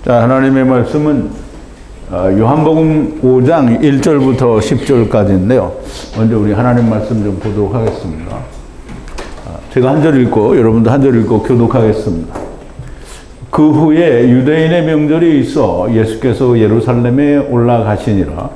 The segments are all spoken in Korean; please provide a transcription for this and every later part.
자, 하나님의 말씀은 요한복음 5장 1절부터 10절까지인데요. 먼저 우리 하나님 말씀 좀 보도록 하겠습니다. 제가 한 절 읽고 여러분도 한 절 읽고 교독하겠습니다. 그 후에 유대인의 명절이 있어 예수께서 예루살렘에 올라가시니라.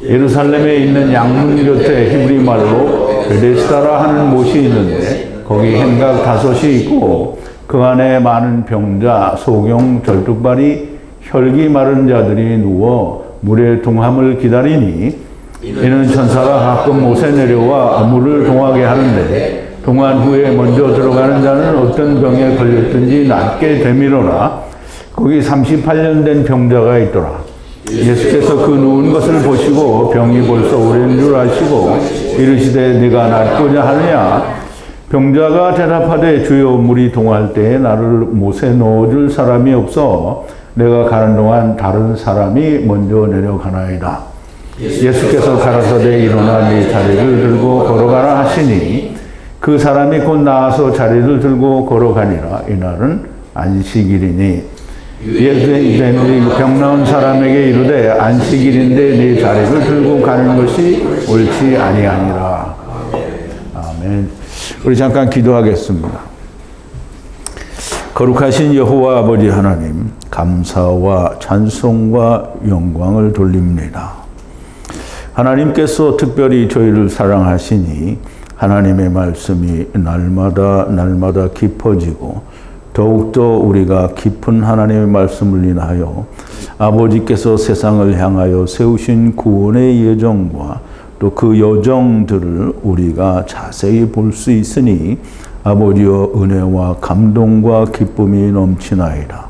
예루살렘에 있는 양문 곁에 히브리 말로 베데스다라 하는 못이 있는데 거기 행각 5이 있고 그 안에 많은 병자, 소경, 절뚝발이, 혈기 마른 자들이 누워 물의 동함을 기다리니 이는 천사가 가끔 못에 내려와 물을 동하게 하는데 동한 후에 먼저 들어가는 자는 어떤 병에 걸렸든지 낫게 되미로라. 거기 38년 된 병자가 있더라. 예수께서 그 누운 것을 보시고 병이 벌써 오랜 줄 아시고 이르시되 네가 낫고자 하느냐. 병자가 대답하되 주여 물이 동할 때에 나를 못에 넣어줄 사람이 없어 내가 가는 동안 다른 사람이 먼저 내려가나이다. 예수께서 가라사대 일어나 네 자리를 들고 걸어가라 하시니 그 사람이 곧 나와서 자리를 들고 걸어가니라. 이날은 안식일이니 유대인들이 병 나은 사람에게 이르되 안식일인데 네 자리를 들고 가는 것이 옳지 아니하니라. 아멘. 우리 잠깐 기도하겠습니다. 거룩하신 여호와 아버지 하나님, 감사와 찬송과 영광을 돌립니다. 하나님께서 특별히 저희를 사랑하시니 하나님의 말씀이 날마다 깊어지고 더욱더 우리가 깊은 하나님의 말씀을 인하여 아버지께서 세상을 향하여 세우신 구원의 예정과 또 그 여정들을 우리가 자세히 볼 수 있으니 아버지여 은혜와 감동과 기쁨이 넘치나이다.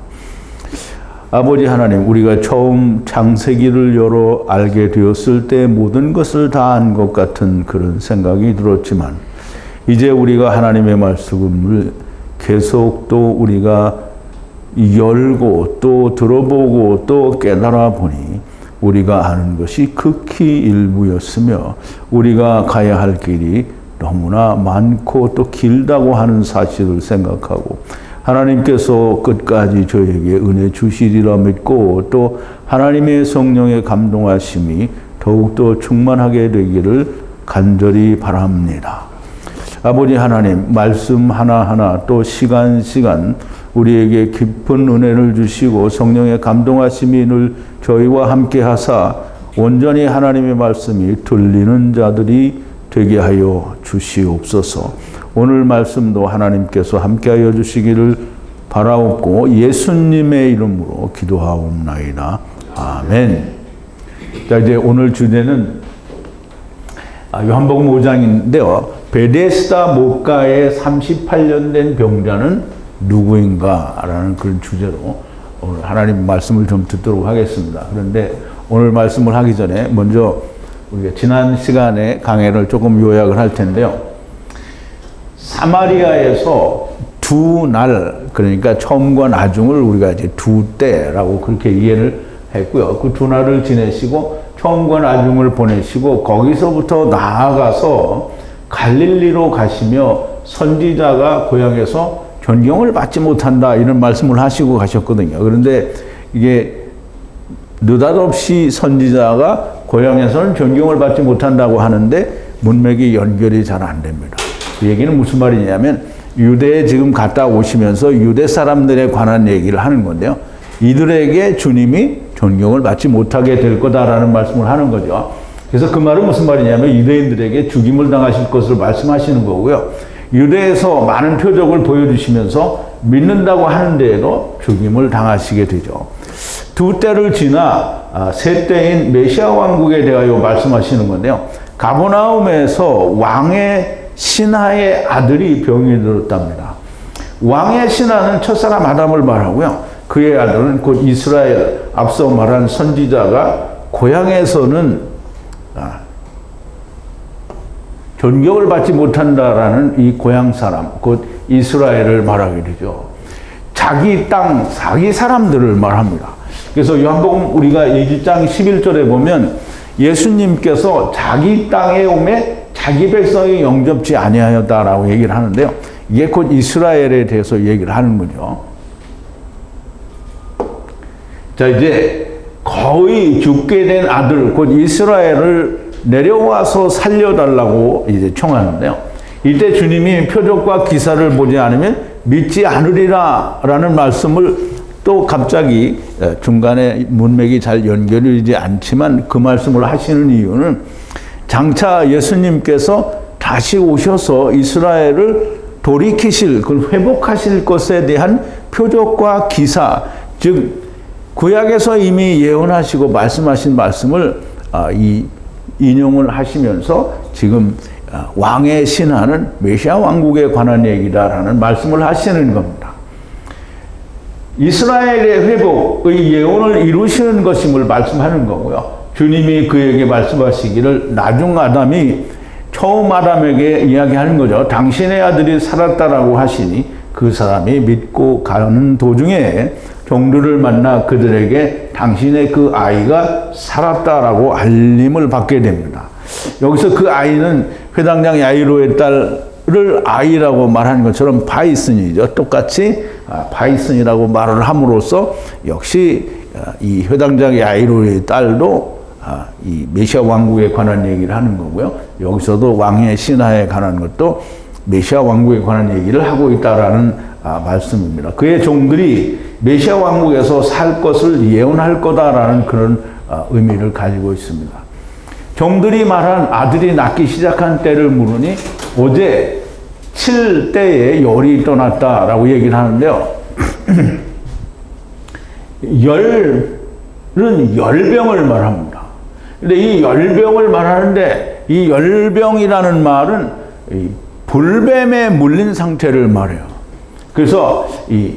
아버지 하나님, 우리가 처음 창세기를 열어 알게 되었을 때 모든 것을 다 안 것 같은 그런 생각이 들었지만 이제 우리가 하나님의 말씀을 계속 또 우리가 열고 또 들어보고 또 깨달아 보니 우리가 아는 것이 극히 일부였으며 우리가 가야 할 길이 너무나 많고 또 길다고 하는 사실을 생각하고 하나님께서 끝까지 저에게 은혜 주시리라 믿고 또 하나님의 성령의 감동하심이 더욱더 충만하게 되기를 간절히 바랍니다. 아버지 하나님, 말씀 하나하나 또 시간 우리에게 깊은 은혜를 주시고 성령의 감동하심이 늘 저희와 함께 하사 온전히 하나님의 말씀이 들리는 자들이 되게 하여 주시옵소서. 오늘 말씀도 하나님께서 함께하여 주시기를 바라옵고 예수님의 이름으로 기도하옵나이다. 아멘. 자, 이제 오늘 주제는 요한복음 5장인데요. 베데스다 못가에 38년 된 병자는 누구인가라는 그런 주제로 오늘 하나님 말씀을 좀 듣도록 하겠습니다. 그런데 오늘 말씀을 하기 전에 먼저 우리가 지난 시간에 강해를 조금 요약을 할 텐데요. 사마리아에서 두 날, 그러니까 처음과 나중을 우리가 이제 두 때라고 그렇게 이해를 했고요. 그 두 날을 지내시고 처음과 나중을 보내시고 거기서부터 나아가서 갈릴리로 가시며 선지자가 고향에서 존경을 받지 못한다 이런 말씀을 하시고 가셨거든요. 그런데 이게 느닷없이 선지자가 고향에서는 존경을 받지 못한다고 하는데 문맥이 연결이 잘 안 됩니다. 그 얘기는 무슨 말이냐면 유대에 지금 갔다 오시면서 유대 사람들에 관한 얘기를 하는 건데요. 이들에게 주님이 존경을 받지 못하게 될 거다라는 말씀을 하는 거죠. 그래서 그 말은 무슨 말이냐면 유대인들에게 죽임을 당하실 것을 말씀하시는 거고요. 유대에서 많은 표적을 보여주시면서 믿는다고 하는데도 죽임을 당하시게 되죠. 두 때를 지나 세 때인 메시아 왕국에 대하여 말씀하시는 건데요. 가버나움에서 왕의 신하의 아들이 병이 들었답니다. 왕의 신하는 첫사람 아담을 말하고요. 그의 아들은 곧 이스라엘, 앞서 말한 선지자가 고향에서는 존경을 받지 못한다라는 이 고향 사람, 곧 이스라엘을 말하게 되죠. 자기 땅, 자기 사람들을 말합니다. 그래서 요한복음 우리가 1장 11절에 보면 예수님께서 자기 땅에 오매 자기 백성이 영접지 아니하였다라고 얘기를 하는데요. 이게 곧 이스라엘에 대해서 얘기를 하는 거죠. 자, 이제 거의 죽게 된 아들, 곧 이스라엘을 내려와서 살려달라고 이제 청하는데요. 이때 주님이 표적과 기사를 보지 않으면 믿지 않으리라 라는 말씀을 또 갑자기 중간에 문맥이 잘 연결이 되지 않지만 그 말씀을 하시는 이유는 장차 예수님께서 다시 오셔서 이스라엘을 돌이키실, 그걸 회복하실 것에 대한 표적과 기사, 즉 구약에서 이미 예언하시고 말씀하신 말씀을 인용을 하시면서 지금 왕의 신하는 메시아 왕국에 관한 얘기다라는 말씀을 하시는 겁니다. 이스라엘의 회복의 예언을 이루시는 것임을 말씀하는 거고요. 주님이 그에게 말씀하시기를 나중 아담이 처음 아담에게 이야기하는 거죠. 당신의 아들이 살았다라고 하시니 그 사람이 믿고 가는 도중에 종들을 만나 그들에게 당신의 그 아이가 살았다라고 알림을 받게 됩니다. 여기서 그 아이는 회당장 야이로의 딸을 아이라고 말하는 것처럼 바이슨이죠. 똑같이 바이슨이라고 말을 함으로써 역시 이 회당장 야이로의 딸도 이 메시아 왕국에 관한 얘기를 하는 거고요. 여기서도 왕의 신하에 관한 것도 메시아 왕국에 관한 얘기를 하고 있다라는 말씀입니다. 그의 종들이 메시아 왕국에서 살 것을 예언할 거다라는 그런 의미를 가지고 있습니다. 종들이 말한 아들이 낳기 시작한 때를 물으니 어제 7때에 열이 떠났다라고 얘기를 하는데요. 열은 열병을 말합니다. 근데 이 열병을 말하는데 이 열병이라는 말은 이 불뱀에 물린 상태를 말해요. 그래서 이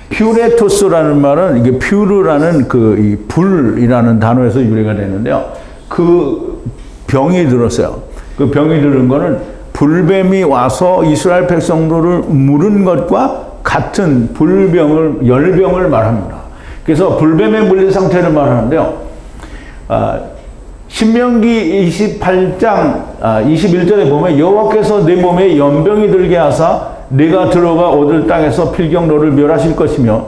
퓨레토스라는 말은 이게 퓨르라는 이 불이라는 단어에서 유래가 되는데요. 그 병이 들었어요. 그 병이 들은 거는 불뱀이 와서 이스라엘 백성들을 물은 것과 같은 열병을 말합니다. 그래서 불뱀에 물린 상태를 말하는데요. 신명기 28장 21절에 보면 여호와께서 내 몸에 연병이 들게 하사 네가 들어가 얻을 땅에서 필경 너를 멸하실 것이며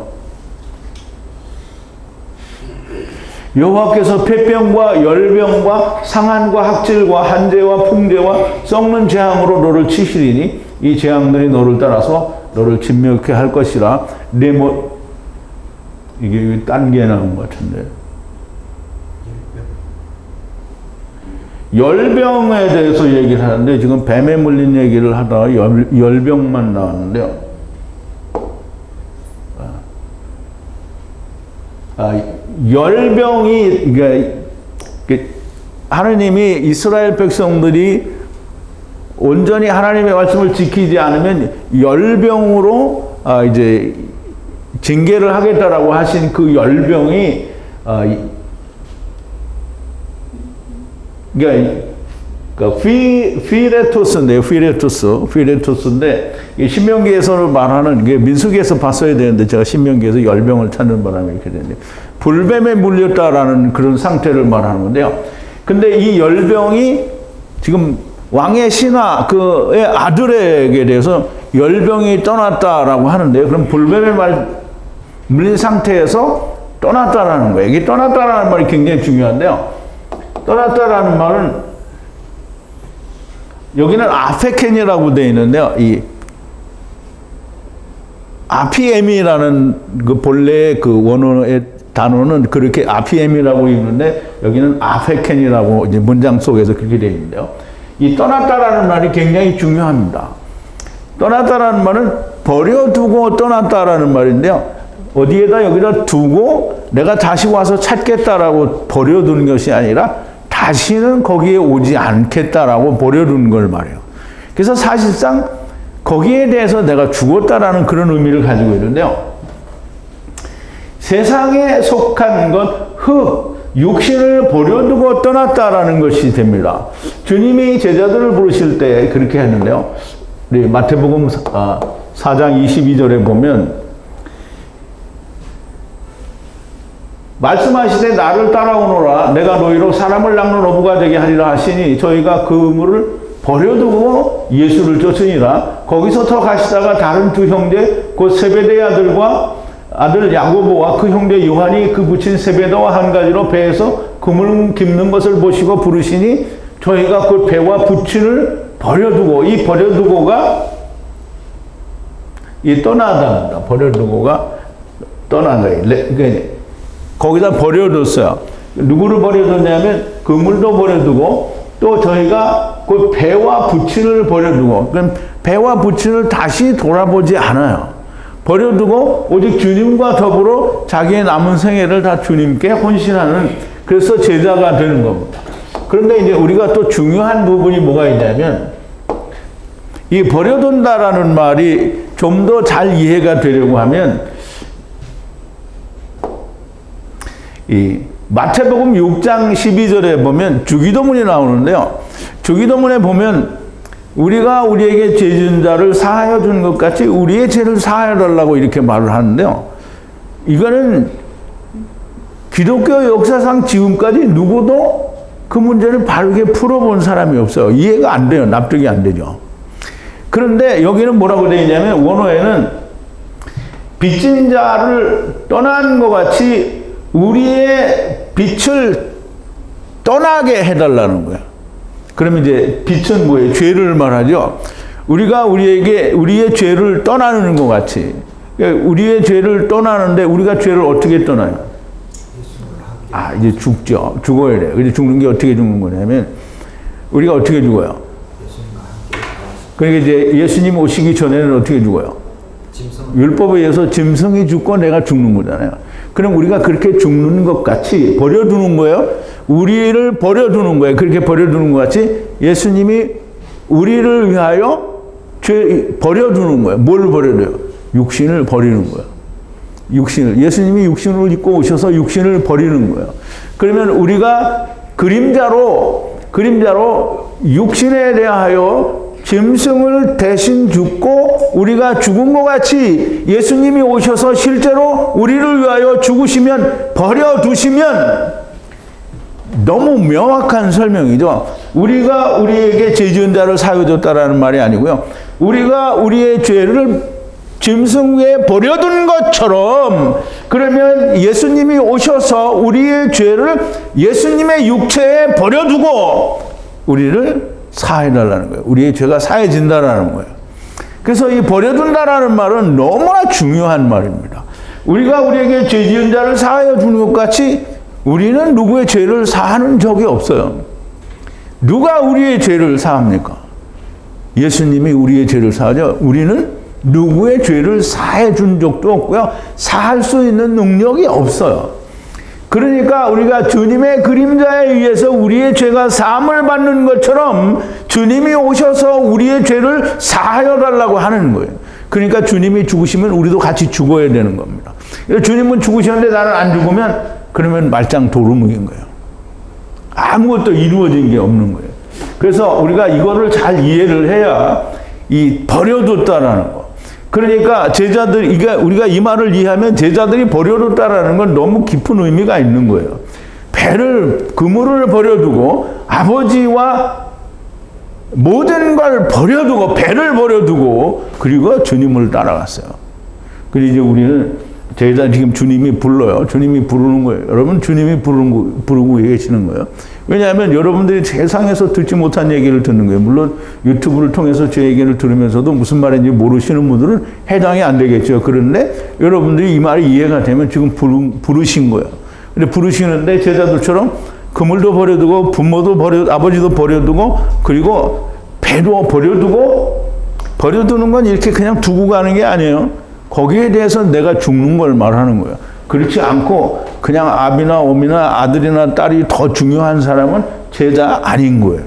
여호와께서 폐병과 열병과 상한과 학질과 한재와 풍재와 썩는 재앙으로 너를 치시리니 이 재앙들이 너를 따라서 너를 진멸케 할 것이라 이게 딴 게 나온 것 같은데 열병에 대해서 얘기를 하는데 지금 뱀에 물린 얘기를 하다가 열병만 나왔는데요. 열병이 하느님이 이스라엘 백성들이 온전히 하나님의 말씀을 지키지 않으면 열병으로 이제 징계를 하겠다라고 하신 그 열병이 그러니까 피레토스인데 신명기에서 말하는 게 민수기에서 봤어야 되는데 제가 신명기에서 열병을 찾는 바람에 이렇게 됐네요. 불뱀에 물렸다라는 그런 상태를 말하는 건데요. 근데 이 열병이 지금 왕의 신하 그의 아들에게 대해서 열병이 떠났다라고 하는데요. 그럼 불뱀에 물린 상태에서 떠났다라는 거예요. 이게 떠났다라는 말이 굉장히 중요한데요. 떠났다라는 말은 여기는 아페켄이라고 되어 있는데요. 이 아피엠이라는 그 본래의 그 원어의 단어는 그렇게 아피엠이라고 읽는데 여기는 아페켄이라고 이제 문장 속에서 그렇게 되어 있는데요. 이 떠났다라는 말이 굉장히 중요합니다. 떠났다라는 말은 버려두고 떠났다라는 말인데요. 어디에다 여기다 두고 내가 다시 와서 찾겠다라고 버려두는 것이 아니라 다시는 거기에 오지 않겠다라고 버려두는 걸 말해요. 그래서 사실상 거기에 대해서 내가 죽었다라는 그런 의미를 가지고 있는데요. 세상에 속한 것, 육신을 버려두고 떠났다라는 것이 됩니다. 주님이 제자들을 부르실 때 그렇게 했는데요. 우리 마태복음 4장 22절에 보면 말씀하시되 나를 따라오노라 내가 너희로 사람을 낚는 어부가 되게 하리라 하시니 저희가 그물을 버려두고 예수를 쫓으니라. 거기서 더 가시다가 다른 두 형제 곧 세베대의 아들과 아들 야고보와 그 형제 요한이 그 붙인 세베대와 한 가지로 배에서 그물 깁는 것을 보시고 부르시니 저희가 그 배와 부친을 버려두고, 이 버려두고가 이 떠나답니다. 버려두고가 떠난 거예요. 거기다 버려뒀어요. 누구를 버려뒀냐면 그물도 버려두고 또 저희가 그 배와 부친을 버려두고, 그럼 배와 부친을 다시 돌아보지 않아요. 버려두고 오직 주님과 더불어 자기의 남은 생애를 다 주님께 헌신하는, 그래서 제자가 되는 겁니다. 그런데 이제 우리가 또 중요한 부분이 뭐가 있냐면, 이 버려둔다라는 말이 좀 더 잘 이해가 되려고 하면, 이 마태복음 6장 12절에 보면 주기도문이 나오는데요. 주기도문에 보면 우리가 우리에게 죄 지은 자를 사하여 준 것 같이 우리의 죄를 사하여 달라고 이렇게 말을 하는데요. 이거는 기독교 역사상 지금까지 누구도 그 문제를 바르게 풀어본 사람이 없어요. 이해가 안 돼요. 납득이 안 되죠. 그런데 여기는 뭐라고 되어 있냐면, 원어에는 빚진 자를 떠난 것 같이 우리의 빚을 떠나게 해달라는 거예요. 그러면 이제 빚은 뭐예요? 죄를 말하죠. 우리가 우리에게 우리의 죄를 떠나는 것 같이, 우리의 죄를 떠나는데 우리가 죄를 어떻게 떠나요? 이제 죽죠. 죽어야 돼요. 근데 죽는 게 어떻게 죽는 거냐면, 우리가 어떻게 죽어요? 그러니까 이제 예수님 오시기 전에는 어떻게 죽어요? 율법에 의해서 짐승이 죽고 내가 죽는 거잖아요. 그럼 우리가 그렇게 죽는 것 같이 버려두는 거예요. 우리를 버려두는 거예요. 그렇게 버려두는 것 같이 예수님이 우리를 위하여 버려두는 거예요. 뭘 버려둬요? 육신을 버리는 거예요. 육신을. 예수님이 육신을 입고 오셔서 육신을 버리는 거예요. 그러면 우리가 그림자로 육신에 대하여 짐승을 대신 죽고 우리가 죽은 것 같이 예수님이 오셔서 실제로 우리를 위하여 죽으시면, 버려두시면, 너무 명확한 설명이죠. 우리가 우리에게 죄 지은 자를 사여줬다라는 말이 아니고요. 우리가 우리의 죄를 짐승 위에 버려둔 것처럼, 그러면 예수님이 오셔서 우리의 죄를 예수님의 육체에 버려두고 우리를 사해달라는 거예요. 우리의 죄가 사해진다라는 거예요. 그래서 이 버려둔다라는 말은 너무나 중요한 말입니다. 우리가 우리에게 죄 지은 자를 사하여 주는 것 같이 우리는 누구의 죄를 사하는 적이 없어요. 누가 우리의 죄를 사합니까? 예수님이 우리의 죄를 사하죠. 우리는 누구의 죄를 사해 준 적도 없고요. 사할 수 있는 능력이 없어요. 그러니까 우리가 주님의 그림자에 의해서 우리의 죄가 사함을 받는 것처럼 주님이 오셔서 우리의 죄를 사하여 달라고 하는 거예요. 그러니까 주님이 죽으시면 우리도 같이 죽어야 되는 겁니다. 주님은 죽으셨는데 나는 안 죽으면, 그러면 말짱 도루묵인 거예요. 아무것도 이루어진 게 없는 거예요. 그래서 우리가 이거를 잘 이해를 해야 이 버려뒀다라는 거. 그러니까 우리가 이 말을 이해하면 제자들이 버려뒀다라는 건 너무 깊은 의미가 있는 거예요. 그물을 버려두고 아버지와 모든 걸 버려두고, 배를 버려두고, 그리고 주님을 따라갔어요. 그리고 이제 우리는 제자, 지금 주님이 불러요. 주님이 부르는 거예요. 여러분, 주님이 부르고 계시는 거예요. 왜냐하면 여러분들이 세상에서 듣지 못한 얘기를 듣는 거예요. 물론 유튜브를 통해서 제 얘기를 들으면서도 무슨 말인지 모르시는 분들은 해당이 안 되겠죠. 그런데 여러분들이 이 말이 이해가 되면 지금 부르신 거예요. 근데 부르시는데 제자들처럼 그물도 버려두고 부모도 아버지도 버려두고, 그리고 배도 버려두고, 버려두는 건 이렇게 그냥 두고 가는 게 아니에요. 거기에 대해서 내가 죽는 걸 말하는 거예요. 그렇지 않고 그냥 아비나 어미나 아들이나 딸이 더 중요한 사람은 제자 아닌 거예요.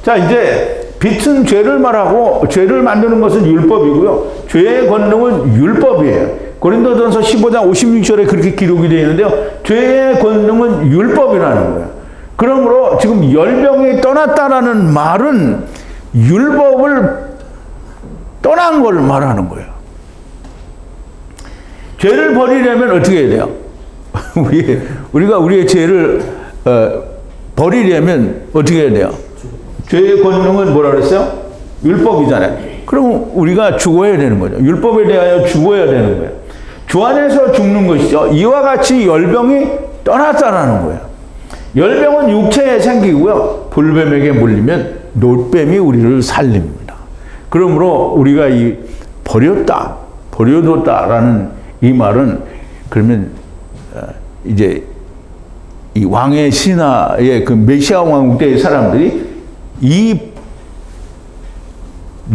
자, 이제 빚은 죄를 말하고, 죄를 만드는 것은 율법이고요. 죄의 권능은 율법이에요. 고린도전서 15장 56절에 그렇게 기록이 되어 있는데요. 죄의 권능은 율법이라는 거예요. 그러므로 지금 열병이 떠났다라는 말은 율법을 떠난 걸 말하는 거예요. 죄를 버리려면 어떻게 해야 돼요? 우리가 우리의 죄를 버리려면 어떻게 해야 돼요? 죄의 권능은 뭐라 그랬어요? 율법이잖아요. 그럼 우리가 죽어야 되는 거죠. 율법에 대하여 죽어야 되는 거예요. 주 안에서 죽는 것이죠. 이와 같이 열병이 떠났다라는 거예요. 열병은 육체에 생기고요. 불뱀에게 물리면 노뱀이 우리를 살립니다. 그러므로 우리가 이 버려뒀다라는 이 말은 그러면 이제 이 왕의 신하의 그 메시아 왕국 때의 사람들이 이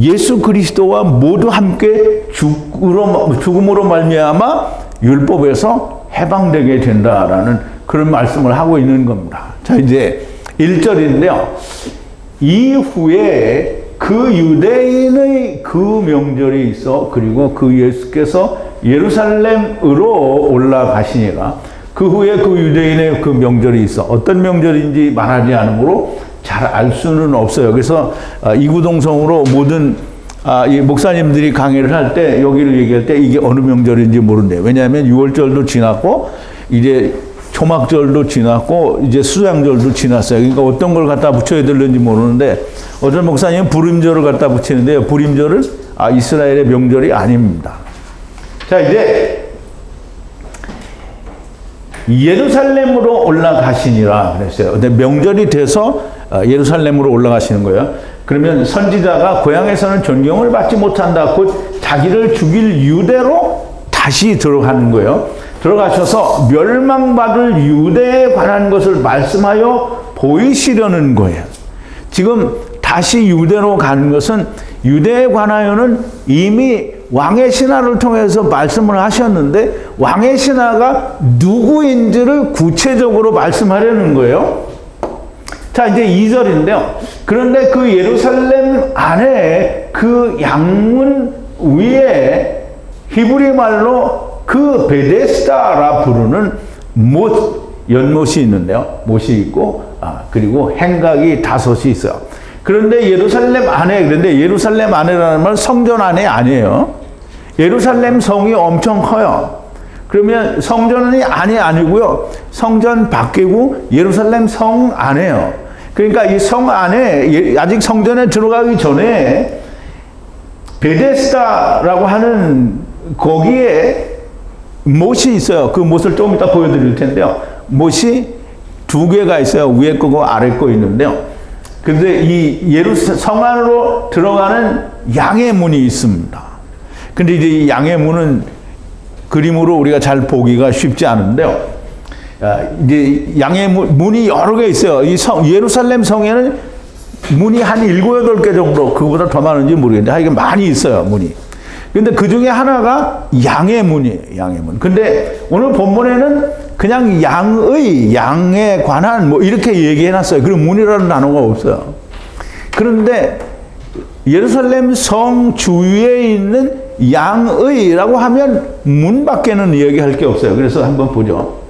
예수 그리스도와 모두 함께 죽음으로 말미암아 율법에서 해방되게 된다라는 그런 말씀을 하고 있는 겁니다. 자, 이제 1절인데요. 이후에 그 유대인의 그 명절이 있어, 그리고 그 예수께서 예루살렘으로 올라가시니라. 그 후에 그 유대인의 그 명절이 있어. 어떤 명절인지 말하지 않으므로 잘 알 수는 없어요. 그래서 이구동성으로 모든 이 목사님들이 강의를 할 때, 여기를 얘기할 때 이게 어느 명절인지 모른대요. 왜냐하면 6월절도 지났고 이제 초막절도 지났고 이제 수장절도 지났어요. 그러니까 어떤 걸 갖다 붙여야 되는지 모르는데, 어떤 목사님은 부림절을 갖다 붙이는데요. 부림절은 이스라엘의 명절이 아닙니다. 자, 이제 예루살렘으로 올라가시니라 그랬어요. 근데 명절이 돼서 예루살렘으로 올라가시는 거예요. 그러면 선지자가 고향에서는 존경을 받지 못한다. 곧 자기를 죽일 유대로 다시 들어가는 거예요. 들어가셔서 멸망받을 유대에 관한 것을 말씀하여 보이시려는 거예요. 지금 다시 유대로 가는 것은 유대에 관하여는 이미 왕의 신하를 통해서 말씀을 하셨는데 왕의 신하가 누구인지를 구체적으로 말씀하려는 거예요. 자, 이제 2절인데요. 그런데 그 예루살렘 안에 그 양문 위에 히브리 말로 그 베데스다라 부르는 연못이 있는데요. 못이 있고, 그리고 행각이 5이 있어요. 그런데 예루살렘 안에, 그런데 예루살렘 안에라는 말은 성전 안에 아니에요. 예루살렘 성이 엄청 커요. 그러면 성전이 안이 아니고요. 성전 밖이고 예루살렘 성 안에요. 그러니까 이 성 안에 아직 성전에 들어가기 전에 베데스다라고 하는 거기에 못이 있어요. 그 못을 조금 이따 보여드릴 텐데요. 못이 2개가 있어요. 위에 거고 아래 거 있는데요. 근데 이 성 안으로 들어가는 양의 문이 있습니다. 근데 이제 이 양의 문은 그림으로 우리가 잘 보기가 쉽지 않은데요. 이제 양의 문이 여러 개 있어요. 이 예루살렘 성에는 문이 한 7, 8개 정도, 그거보다 더 많은지 모르겠는데 하여간 많이 있어요, 문이. 근데 그 중에 하나가 양의 문이에요, 양의 문. 근데 오늘 본문에는 그냥 양에 관한 뭐 이렇게 얘기해 놨어요. 그리고 문이라는 단어가 없어요. 그런데 예루살렘 성 주위에 있는 양의라고 하면 문밖에는 얘기할 게 없어요. 그래서 한번 보죠.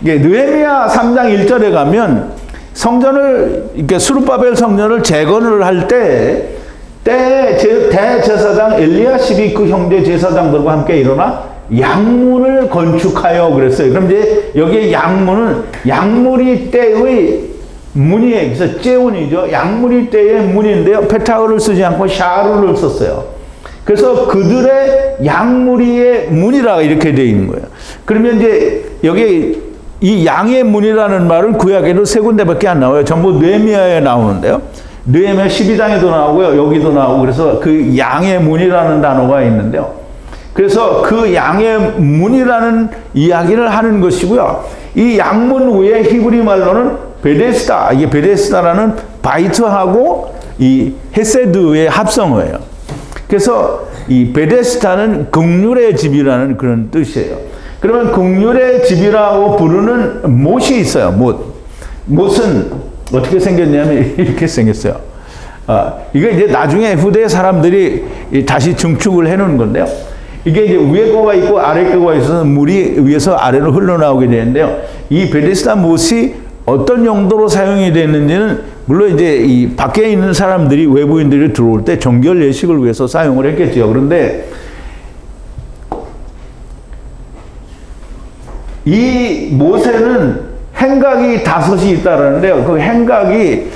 이게 느헤미야 3장 1절에 가면 성전을, 이렇게 스룹바벨 성전을 재건을 할 때 대제사장 엘리야십이 그 형제 제사장들과 함께 일어나 양문을 건축하여 그랬어요. 그럼 이제 여기에 양문은 양무리 때의 문이에요. 그래서 제운이죠. 양무리 때의 문인데요. 페타흐를 쓰지 않고 샤르를 썼어요. 그래서 그들의 양무리의 문이라 이렇게 되어 있는 거예요. 그러면 이제 여기 이 양의 문이라는 말은 구약에도 3군데밖에 안 나와요. 전부 느헤미야에 나오는데요. 느헤미야 12장에도 나오고요. 여기도 나오고, 그래서 그 양의 문이라는 단어가 있는데요. 그래서 그 양의 문이라는 이야기를 하는 것이고요. 이 양문 위에 히브리 말로는 베데스다, 이게 베데스다라는 바이트하고 이 헤세드의 합성어예요. 그래서 이 베데스다는 긍휼의 집이라는 그런 뜻이에요. 그러면 긍휼의 집이라고 부르는 못이 있어요. 못은 어떻게 생겼냐면 이렇게 생겼어요. 이게 이제 나중에 후대 사람들이 다시 증축을 해놓은 건데요. 이게 이제 위에 거가 있고 아래 거가 있어서 물이 위에서 아래로 흘러나오게 되는데요. 이 베데스다 못이 어떤 용도로 사용이 됐는지는 물론 이제 이 밖에 있는 사람들이, 외부인들이 들어올 때 정결 예식을 위해서 사용을 했겠죠. 그런데 이 못에는 행각이 5이 있다라는데요. 그 행각이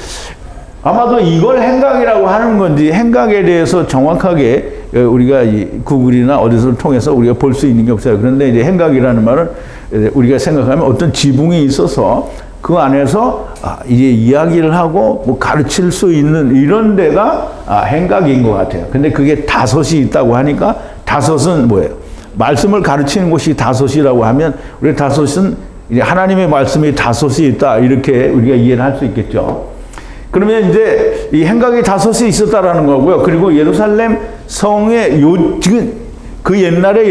아마도 이걸 행각이라고 하는 건지 행각에 대해서 정확하게 우리가 이 구글이나 어디서 통해서 우리가 볼 수 있는 게 없어요. 그런데 이제 행각이라는 말은 우리가 생각하면 어떤 지붕이 있어서 그 안에서 이제 이야기를 하고 뭐 가르칠 수 있는 이런 데가 행각인 것 같아요. 근데 그게 다섯이 있다고 하니까 다섯은 뭐예요? 말씀을 가르치는 곳이 다섯이라고 하면 우리 다섯은 이제 하나님의 말씀이 다섯이 있다 이렇게 우리가 이해를 할 수 있겠죠. 그러면 이제 이 행각이 다섯이 있었다라는 거고요. 그리고 예루살렘 성의 지금 그 옛날에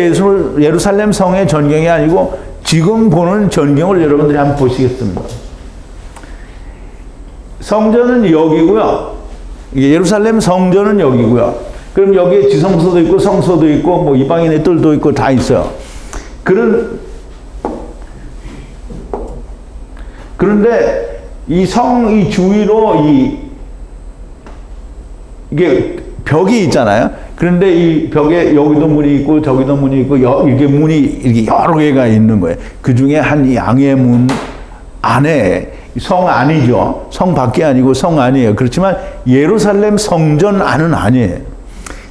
예루살렘 성의 전경이 아니고 지금 보는 전경을 여러분들이 한번 보시겠습니다. 성전은 여기고요. 예루살렘 성전은 여기고요. 그럼 여기에 지성소도 있고 성소도 있고 뭐 이방인의 뜰도 있고 다 있어요. 그런데 이 주위로 이게 벽이 있잖아요. 그런데 이 벽에 여기도 문이 있고 저기도 문이 있고 이렇게 문이 이렇게 여러 개가 있는 거예요. 그 중에 한 양의 문 안에 성 안이죠. 성 밖이 아니고 성 안이에요. 그렇지만 예루살렘 성전 안은 아니에요.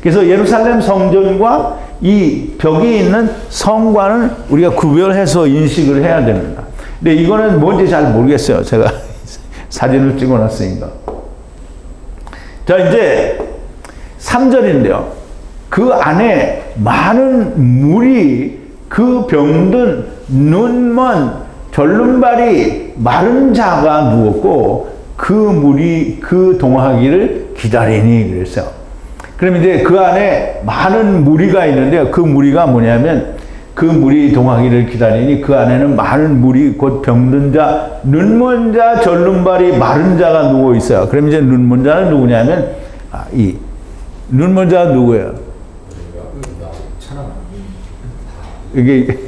그래서 예루살렘 성전과 이 벽이 있는 성과는 우리가 구별해서 인식을 해야 됩니다. 근데 이거는 뭔지 잘 모르겠어요. 제가 사진을 찍어놨으니까. 자, 이제 3절인데요. 그 안에 많은 물이 그 병든 눈먼 절름발이 마른 자가 누웠고 그 물이 그 동하기를 기다리니 그랬어요. 그럼 이제 그 안에 많은 무리가 있는데요. 그 무리가 뭐냐면 그 물이 동하기를 기다리니 그 안에는 많은 물이 곧 병든 자, 눈먼 자, 절름발이 마른 자가 누워 있어요. 그럼 이제 눈먼 자는 누구냐면 이 눈먼 자가 누구예요? 이게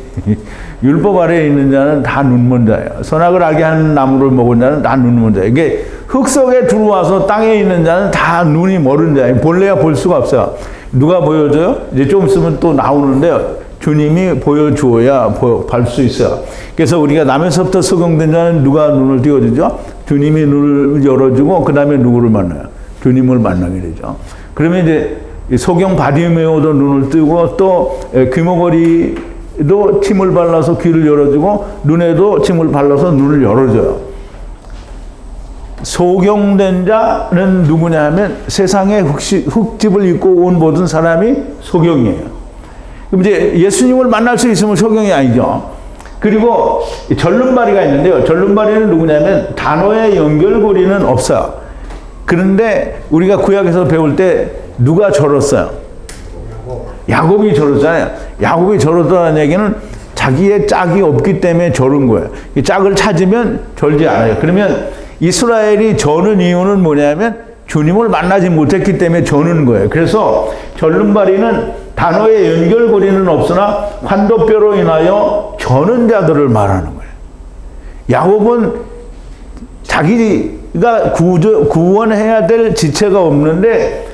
율법 아래에 있는 자는 다 눈먼 자예요. 선악을 알게 하는 나무를 먹은 자는 다 눈먼 자예요. 이게 흙 속에 들어와서 땅에 있는 자는 다 눈이 멀은 자예요. 볼래야 볼 수가 없어요. 누가 보여줘요? 이제 좀 있으면 또 나오는데요. 주님이 보여주어야 볼 수 있어요. 그래서 우리가 남에서부터 석용된 자는 누가 눈을 띄워주죠? 주님이 눈을 열어주고 그 다음에 누구를 만나요? 주님을 만나게 되죠. 그러면 이제 소경 바디메오도 눈을 뜨고 또 귀머거리도 침을 발라서 귀를 열어주고 눈에도 침을 발라서 눈을 열어줘요. 소경된 자는 누구냐 하면 세상에 흙집을 입고 온 모든 사람이 소경이에요. 그럼 이제 예수님을 만날 수 있으면 소경이 아니죠. 그리고 절름발이가 있는데요. 절름발이는 누구냐면 단어의 연결고리는 없어요. 그런데 우리가 구약에서 배울 때 누가 절었어요? 야곱이 절었잖아요. 야곱이 절었다는 얘기는 자기의 짝이 없기 때문에 절은 거예요. 이 짝을 찾으면 절지 않아요. 그러면 이스라엘이 저는 이유는 뭐냐면 주님을 만나지 못했기 때문에 저는 거예요. 그래서 절름발이는 단어의 연결고리는 없으나 환도뼈로 인하여 저는 자들을 말하는 거예요. 야곱은 자기가 구원해야 될 지체가 없는데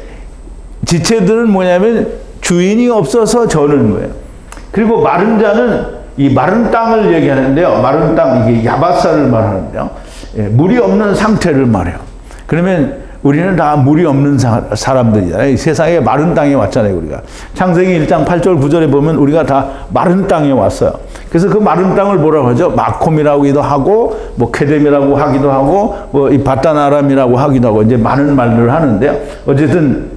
지체들은 뭐냐면 주인이 없어서 저는 거예요. 그리고 마른 자는 이 마른 땅을 얘기하는데요. 마른 땅, 이게 야바사를 말하는데요. 물이 없는 상태를 말해요. 그러면 우리는 다 물이 없는 사람들이잖아요. 세상에 마른 땅에 왔잖아요, 우리가. 창세기 1장 8절 9절에 보면 우리가 다 마른 땅에 왔어요. 그래서 그 마른 땅을 뭐라고 하죠? 마콤이라고도 하고, 뭐 케뎀이라고 하기도 하고, 뭐 이 바다나람이라고 하기도 하고, 이제 많은 말들을 하는데요. 어쨌든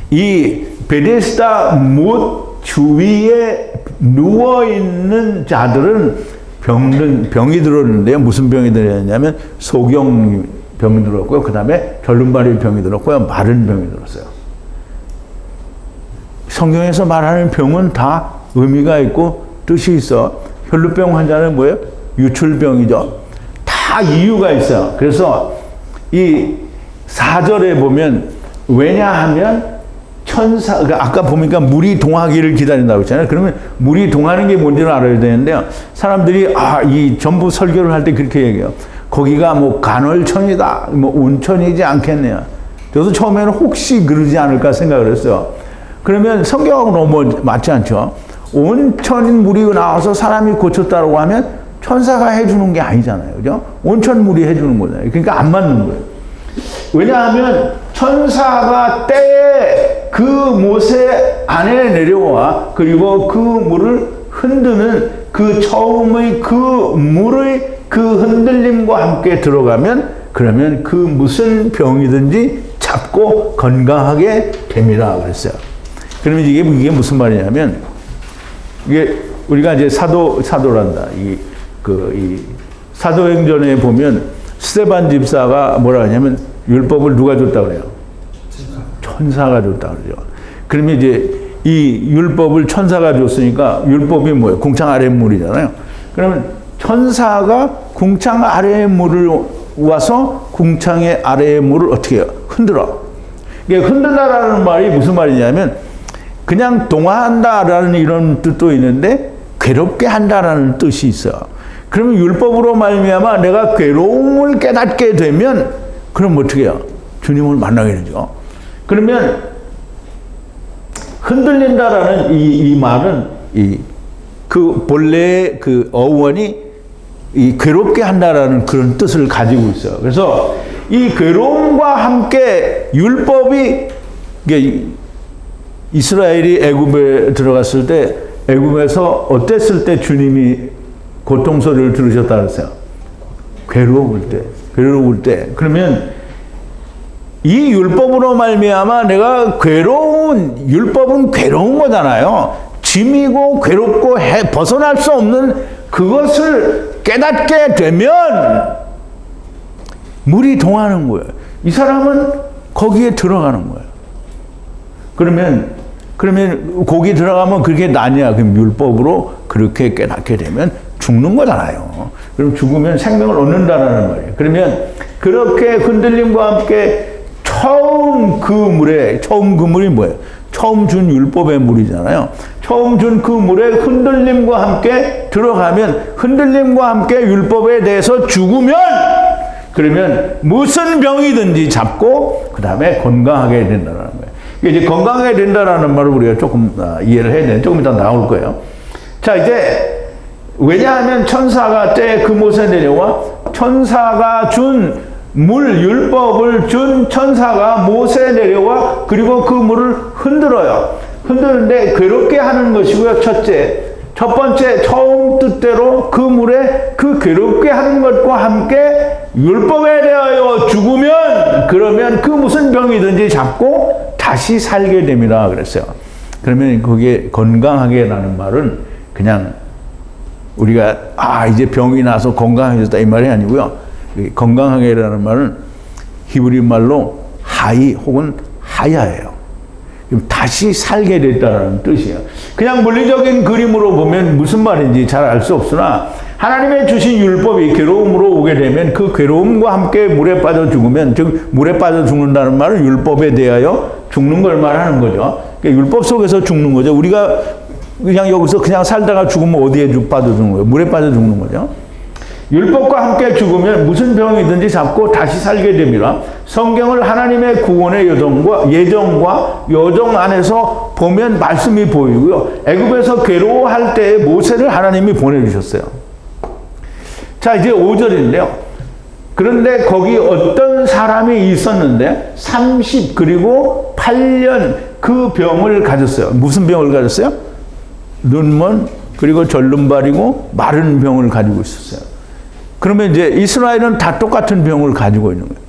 이 베데스다 못 주위에 누워있는 자들은 병이 들었는데요. 무슨 병이 들었냐면 소경 병이 들었고요. 그 다음에 절름발이 병이 들었고요. 마른 병이 들었어요. 성경에서 말하는 병은 다 의미가 있고 뜻이 있어. 혈루병 환자는 뭐예요? 유출병이죠. 다 이유가 있어요. 그래서 이 4절에 보면 왜냐하면 천사, 아까 보니까 물이 동하기를 기다린다고 했잖아요. 그러면 물이 동하는 게 뭔지를 알아야 되는데요. 사람들이 이 전부 설교를 할 때 그렇게 얘기해요. 거기가 뭐 간헐천이다, 뭐 온천이지 않겠네요. 저도 처음에는 혹시 그러지 않을까 생각을 했어요. 그러면 성경하고 너무 맞지 않죠? 온천인 물이 나와서 사람이 고쳤다고 하면 천사가 해주는 게 아니잖아요. 그죠? 온천 물이 해주는 거잖아요. 그러니까 안 맞는 거예요. 왜냐하면 천사가 때에 그 모세 안에 내려와 그리고 그 물을 흔드는 그 처음의 그 물의 그 흔들림과 함께 들어가면 그러면 그 무슨 병이든지 잡고 건강하게 됩니다. 그랬어요. 그러면 이게 무슨 말이냐면 이게 우리가 이제 사도란다. 이 사도행전에 보면 스데반 집사가 뭐라 하냐면 율법을 누가 줬다고 그래요? 천사가 줬다고 그러죠. 그러면 이제 이 율법을 천사가 줬으니까 율법이 뭐예요? 궁창 아래 물이잖아요. 그러면 천사가 궁창 아래의 물을 와서 궁창의 아래의 물을 어떻게 해요? 흔들어. 이게 흔들다라는 말이 무슨 말이냐면 그냥 동화한다라는 이런 뜻도 있는데 괴롭게 한다라는 뜻이 있어요. 그러면 율법으로 말미암아 내가 괴로움을 깨닫게 되면 그럼 어떻게 해요? 주님을 만나게 되죠. 그러면 흔들린다라는 이 말은 그 본래의 그 어원이 이 괴롭게 한다라는 그런 뜻을 가지고 있어요. 그래서 이 괴로움과 함께 율법이 이스라엘이 애굽에 들어갔을 때 애굽에서 어땠을 때 주님이 고통 소리를 들으셨다 그랬어요? 괴로울 때. 그러면 이 율법으로 말미암아 내가 율법은 괴로운 거잖아요. 짐이고 괴롭고 벗어날 수 없는 그것을 깨닫게 되면 물이 동하는 거예요. 이 사람은 거기에 들어가는 거예요. 그러면 거기 들어가면 그렇게 나냐? 그럼 율법으로 그렇게 깨닫게 되면 죽는 거잖아요. 그럼 죽으면 생명을 얻는다라는 말이에요. 그러면 그렇게 흔들림과 함께 처음 그 물이 뭐예요? 처음 준 율법의 물이잖아요. 처음 준 그 물에 흔들림과 함께 들어가면 흔들림과 함께 율법에 대해서 죽으면 그러면 무슨 병이든지 잡고 그 다음에 건강하게 된다는 거예요. 이제 건강하게 된다라는 말을 우리가 조금 이해를 해야 되는데 조금 이따 나올 거예요. 자, 이제 왜냐하면 천사가 때에 그 못에 내려와 천사가 준 율법을 준 천사가 못에 내려와 그리고 그 물을 흔들어요. 흔드는데 괴롭게 하는 것이고요. 첫 번째 처음 뜻대로 그 물에 그 괴롭게 하는 것과 함께 율법에 대하여 죽으면 그러면 그 무슨 병이든지 잡고 다시 살게 됩니다. 그랬어요. 그러면 그게 건강하게라는 말은 그냥 우리가 이제 병이 나서 건강해졌다 이 말이 아니고요. 건강하게라는 말은 히브리 말로 하이 혹은 하야예요. 다시 살게 됐다는 뜻이에요. 그냥 물리적인 그림으로 보면 무슨 말인지 잘 알 수 없으나 하나님의 주신 율법이 괴로움으로 오게 되면 그 괴로움과 함께 물에 빠져 죽으면, 즉 물에 빠져 죽는다는 말은 율법에 대하여 죽는 걸 말하는 거죠. 그러니까 율법 속에서 죽는 거죠. 우리가 그냥 여기서 그냥 살다가 죽으면 어디에 빠져 죽는 거예요? 물에 빠져 죽는 거죠. 율법과 함께 죽으면 무슨 병이든지 잡고 다시 살게 됩니다. 성경을 하나님의 구원의 예정과 여정 안에서 보면 말씀이 보이고요. 애굽에서 괴로워할 때에 모세를 하나님이 보내주셨어요. 자, 이제 5절인데요. 그런데 거기 어떤 사람이 있었는데 그리고 8년 그 병을 가졌어요. 무슨 병을 가졌어요? 눈먼 그리고 절름발이고 마른 병을 가지고 있었어요. 그러면 이제 이스라엘은 다 똑같은 병을 가지고 있는 거예요.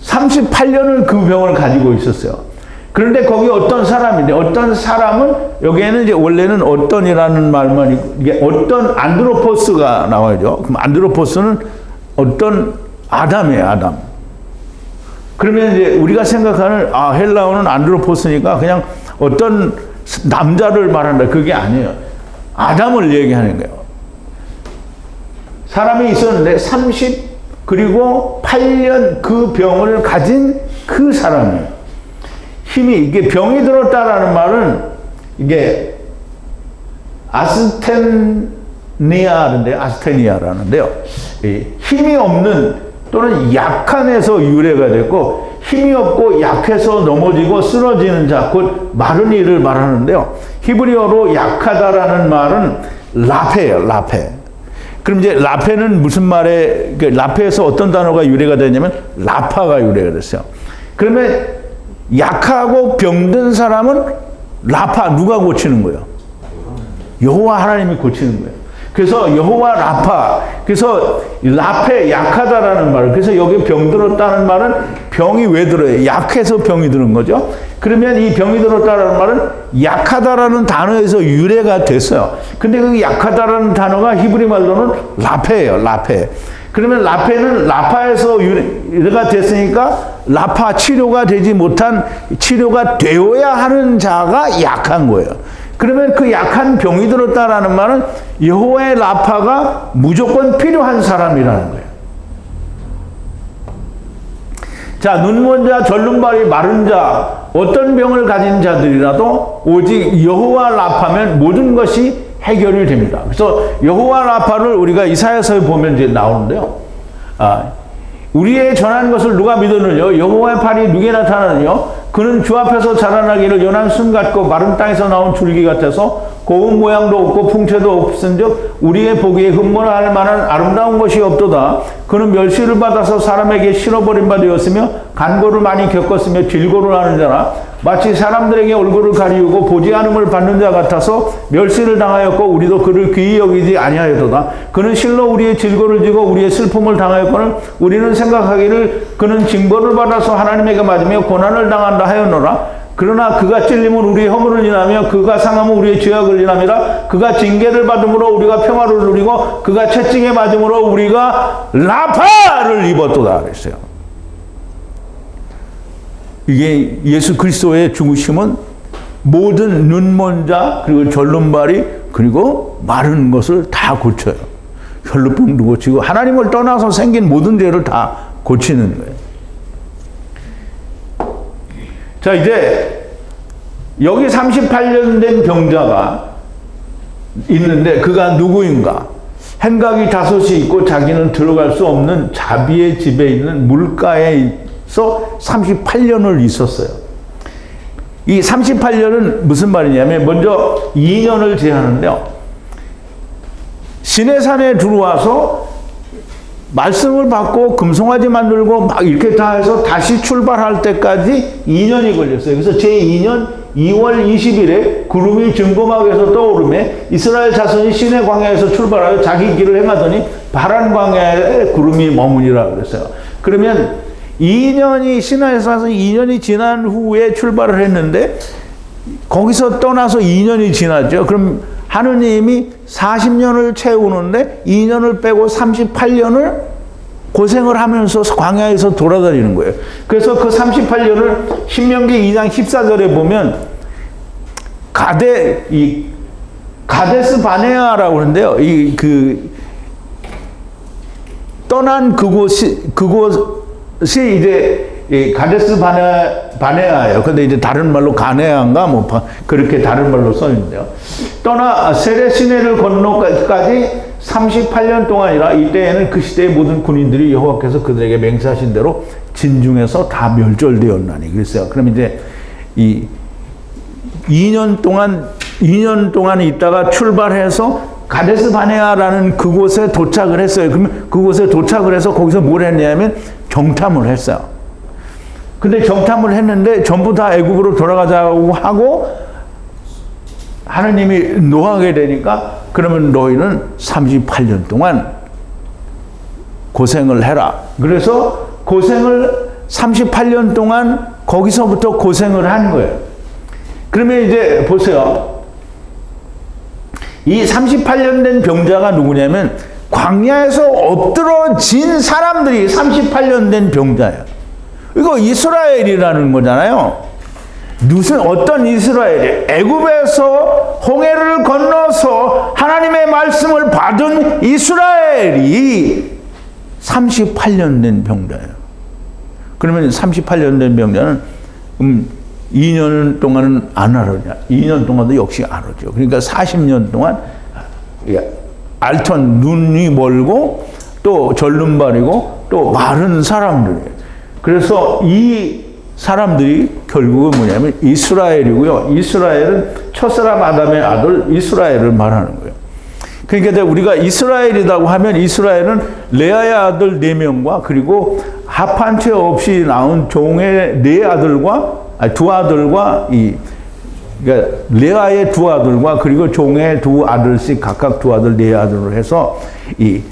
38년을 그 병을 가지고 있었어요. 그런데 거기 어떤 사람인데, 어떤 사람은, 여기에는 이제 원래는 어떤이라는 말만 있고, 이게 어떤 안드로포스가 나와야죠. 그럼 안드로포스는 어떤 아담이에요, 아담. 그러면 이제 우리가 생각하는, 헬라어는 안드로포스니까 그냥 어떤 남자를 말한다. 그게 아니에요. 아담을 얘기하는 거예요. 사람이 있었는데 그리고 8년 그 병을 가진 그 사람이에요. 이게 병이 들었다라는 말은 이게 아스테니아라는데요. 힘이 없는 또는 약한에서 유래가 됐고 힘이 없고 약해서 넘어지고 쓰러지는 자, 곧 마른 이를 말하는데요. 히브리어로 약하다라는 말은 라페예요, 라페. 그럼 이제 라페는 무슨 말에, 라페에서 어떤 단어가 유래가 되냐면 라파가 유래가 됐어요. 그러면 약하고 병든 사람은 라파 누가 고치는 거예요? 여호와 하나님이 고치는 거예요. 그래서 여호와 라파, 그래서 라페 약하다라는 말, 그래서 여기 병 들었다는 말은 병이 왜 들어요? 약해서 병이 드는 거죠. 그러면 이 병이 들었다는 말은 약하다라는 단어에서 유래가 됐어요. 근데 그 약하다라는 단어가 히브리 말로는 라페예요. 라페. 그러면 라페는 라파에서 유래가 됐으니까 라파, 치료가 되지 못한, 치료가 되어야 하는 자가 약한 거예요. 그러면 그 약한 병이 들었다라는 말은 여호와의 라파가 무조건 필요한 사람이라는 거예요. 자, 눈먼 자, 절름발이 마른 자, 어떤 병을 가진 자들이라도 오직 여호와 라파면 모든 것이 해결이 됩니다. 그래서 여호와 라파를 우리가 이사야서에 보면 이제 나오는데요. 우리의 전한 것을 누가 믿었느냐? 여호와의 팔이 누구에 나타나느냐? 그는 주 앞에서 자라나기를 연한 순 같고 마른 땅에서 나온 줄기 같아서 고운 모양도 없고 풍채도 없은즉 우리의 보기에 흠모할 만한 아름다운 것이 없도다. 그는 멸시를 받아서 사람에게 실어버린 바 되었으며 간고를 많이 겪었으며 질고를 하는 자라 마치 사람들에게 얼굴을 가리우고 보지 않음을 받는 자 같아서 멸시를 당하였고 우리도 그를 귀히 여기지 아니하였도다. 그는 실로 우리의 질고를 지고 우리의 슬픔을 당하였거늘 우리는 생각하기를 그는 징벌을 받아서 하나님에게 맞으며 고난을 당한다 하였노라. 그러나 그가 찔림은 우리의 허물을 인하며 그가 상함은 우리의 죄악을 인함이라. 그가 징계를 받음으로 우리가 평화를 누리고 그가 채찍에 맞음으로 우리가 라파를 입었도다 그랬어요. 이게 예수 그리스도의 죽으심은 모든 눈먼 자, 그리고 절름발이, 그리고 마른 것을 다 고쳐요. 혈루병도 고치고 하나님을 떠나서 생긴 모든 죄를 다 고치는 거예요. 자, 이제 여기 38년 된 병자가 있는데 그가 누구인가? 행각이 5이 있고 자기는 들어갈 수 없는 자비의 집에 있는 물가에서 38년을 있었어요. 이 38년은 무슨 말이냐면 먼저 2년을 제하는데요. 시내산에 들어와서 말씀을 받고 금송아지 만들고 막 이렇게 다 해서 다시 출발할 때까지 2년이 걸렸어요. 그래서 제2년 2월 20일에 구름이 증거막에서 떠오르매 이스라엘 자손이 시내 광야에서 출발하여 자기 길을 행하더니 바란 광야에 구름이 머무니라 그랬어요. 그러면 2년이 시내에서 2년이 지난 후에 출발을 했는데 거기서 떠나서 2년이 지났죠. 그럼 하느님이 40년을 채우는데 2년을 빼고 38년을 고생을 하면서 광야에서 돌아다니는 거예요. 그래서 그 38년을 신명기 2장 14절에 보면 가데스 바네아라고 하는데요. 떠난 그곳이 이제 가데스 바네아예요. 근데 이제 다른 말로 가네아인가 뭐 그렇게 다른 말로 써 있는데요. 떠나 세레 시내를 건너까지 38년 동안이라 이때에는 그 시대의 모든 군인들이 여호와께서 그들에게 맹세하신 대로 진중에서 다 멸절되었나니 그랬어요. 그럼 이제 이 2년 동안 있다가 출발해서 가데스 바네아라는 그곳에 도착을 했어요. 그러면 그곳에 도착을 해서 거기서 뭘 했냐면 정탐을 했어요. 근데 정탐을 했는데 전부 다 애굽으로 돌아가자고 하고 하느님이 노하게 되니까 그러면 너희는 38년 동안 고생을 해라. 그래서 고생을 38년 동안 거기서부터 고생을 한 거예요. 그러면 이제 보세요. 이 38년 된 병자가 누구냐면 광야에서 엎드러진 사람들이 38년 된 병자예요. 이거 이스라엘이라는 거잖아요. 어떤 이스라엘이 애굽에서 홍해를 건너서 하나님의 말씀을 받은 이스라엘이 38년 된 병자예요. 그러면 38년 된 병자는 2년 동안은 안 하느냐? 2년 동안도 역시 안 하죠. 그러니까 40년 동안 알턴 눈이 멀고 또 절름발이고 또 마른 사람들이에요. 그래서 이 사람들이 결국은 뭐냐면 이스라엘이고요. 이스라엘은 첫사람 아담의 아들 이스라엘을 말하는 거예요. 그러니까 우리가 이스라엘이라고 하면 이스라엘은 레아의 아들 4명과 그리고 합한 채 없이 낳은 종의 두 아들과 그러니까 레아의 2아들과 그리고 종의 2아들씩 각각 2아들 4아들로 해서 이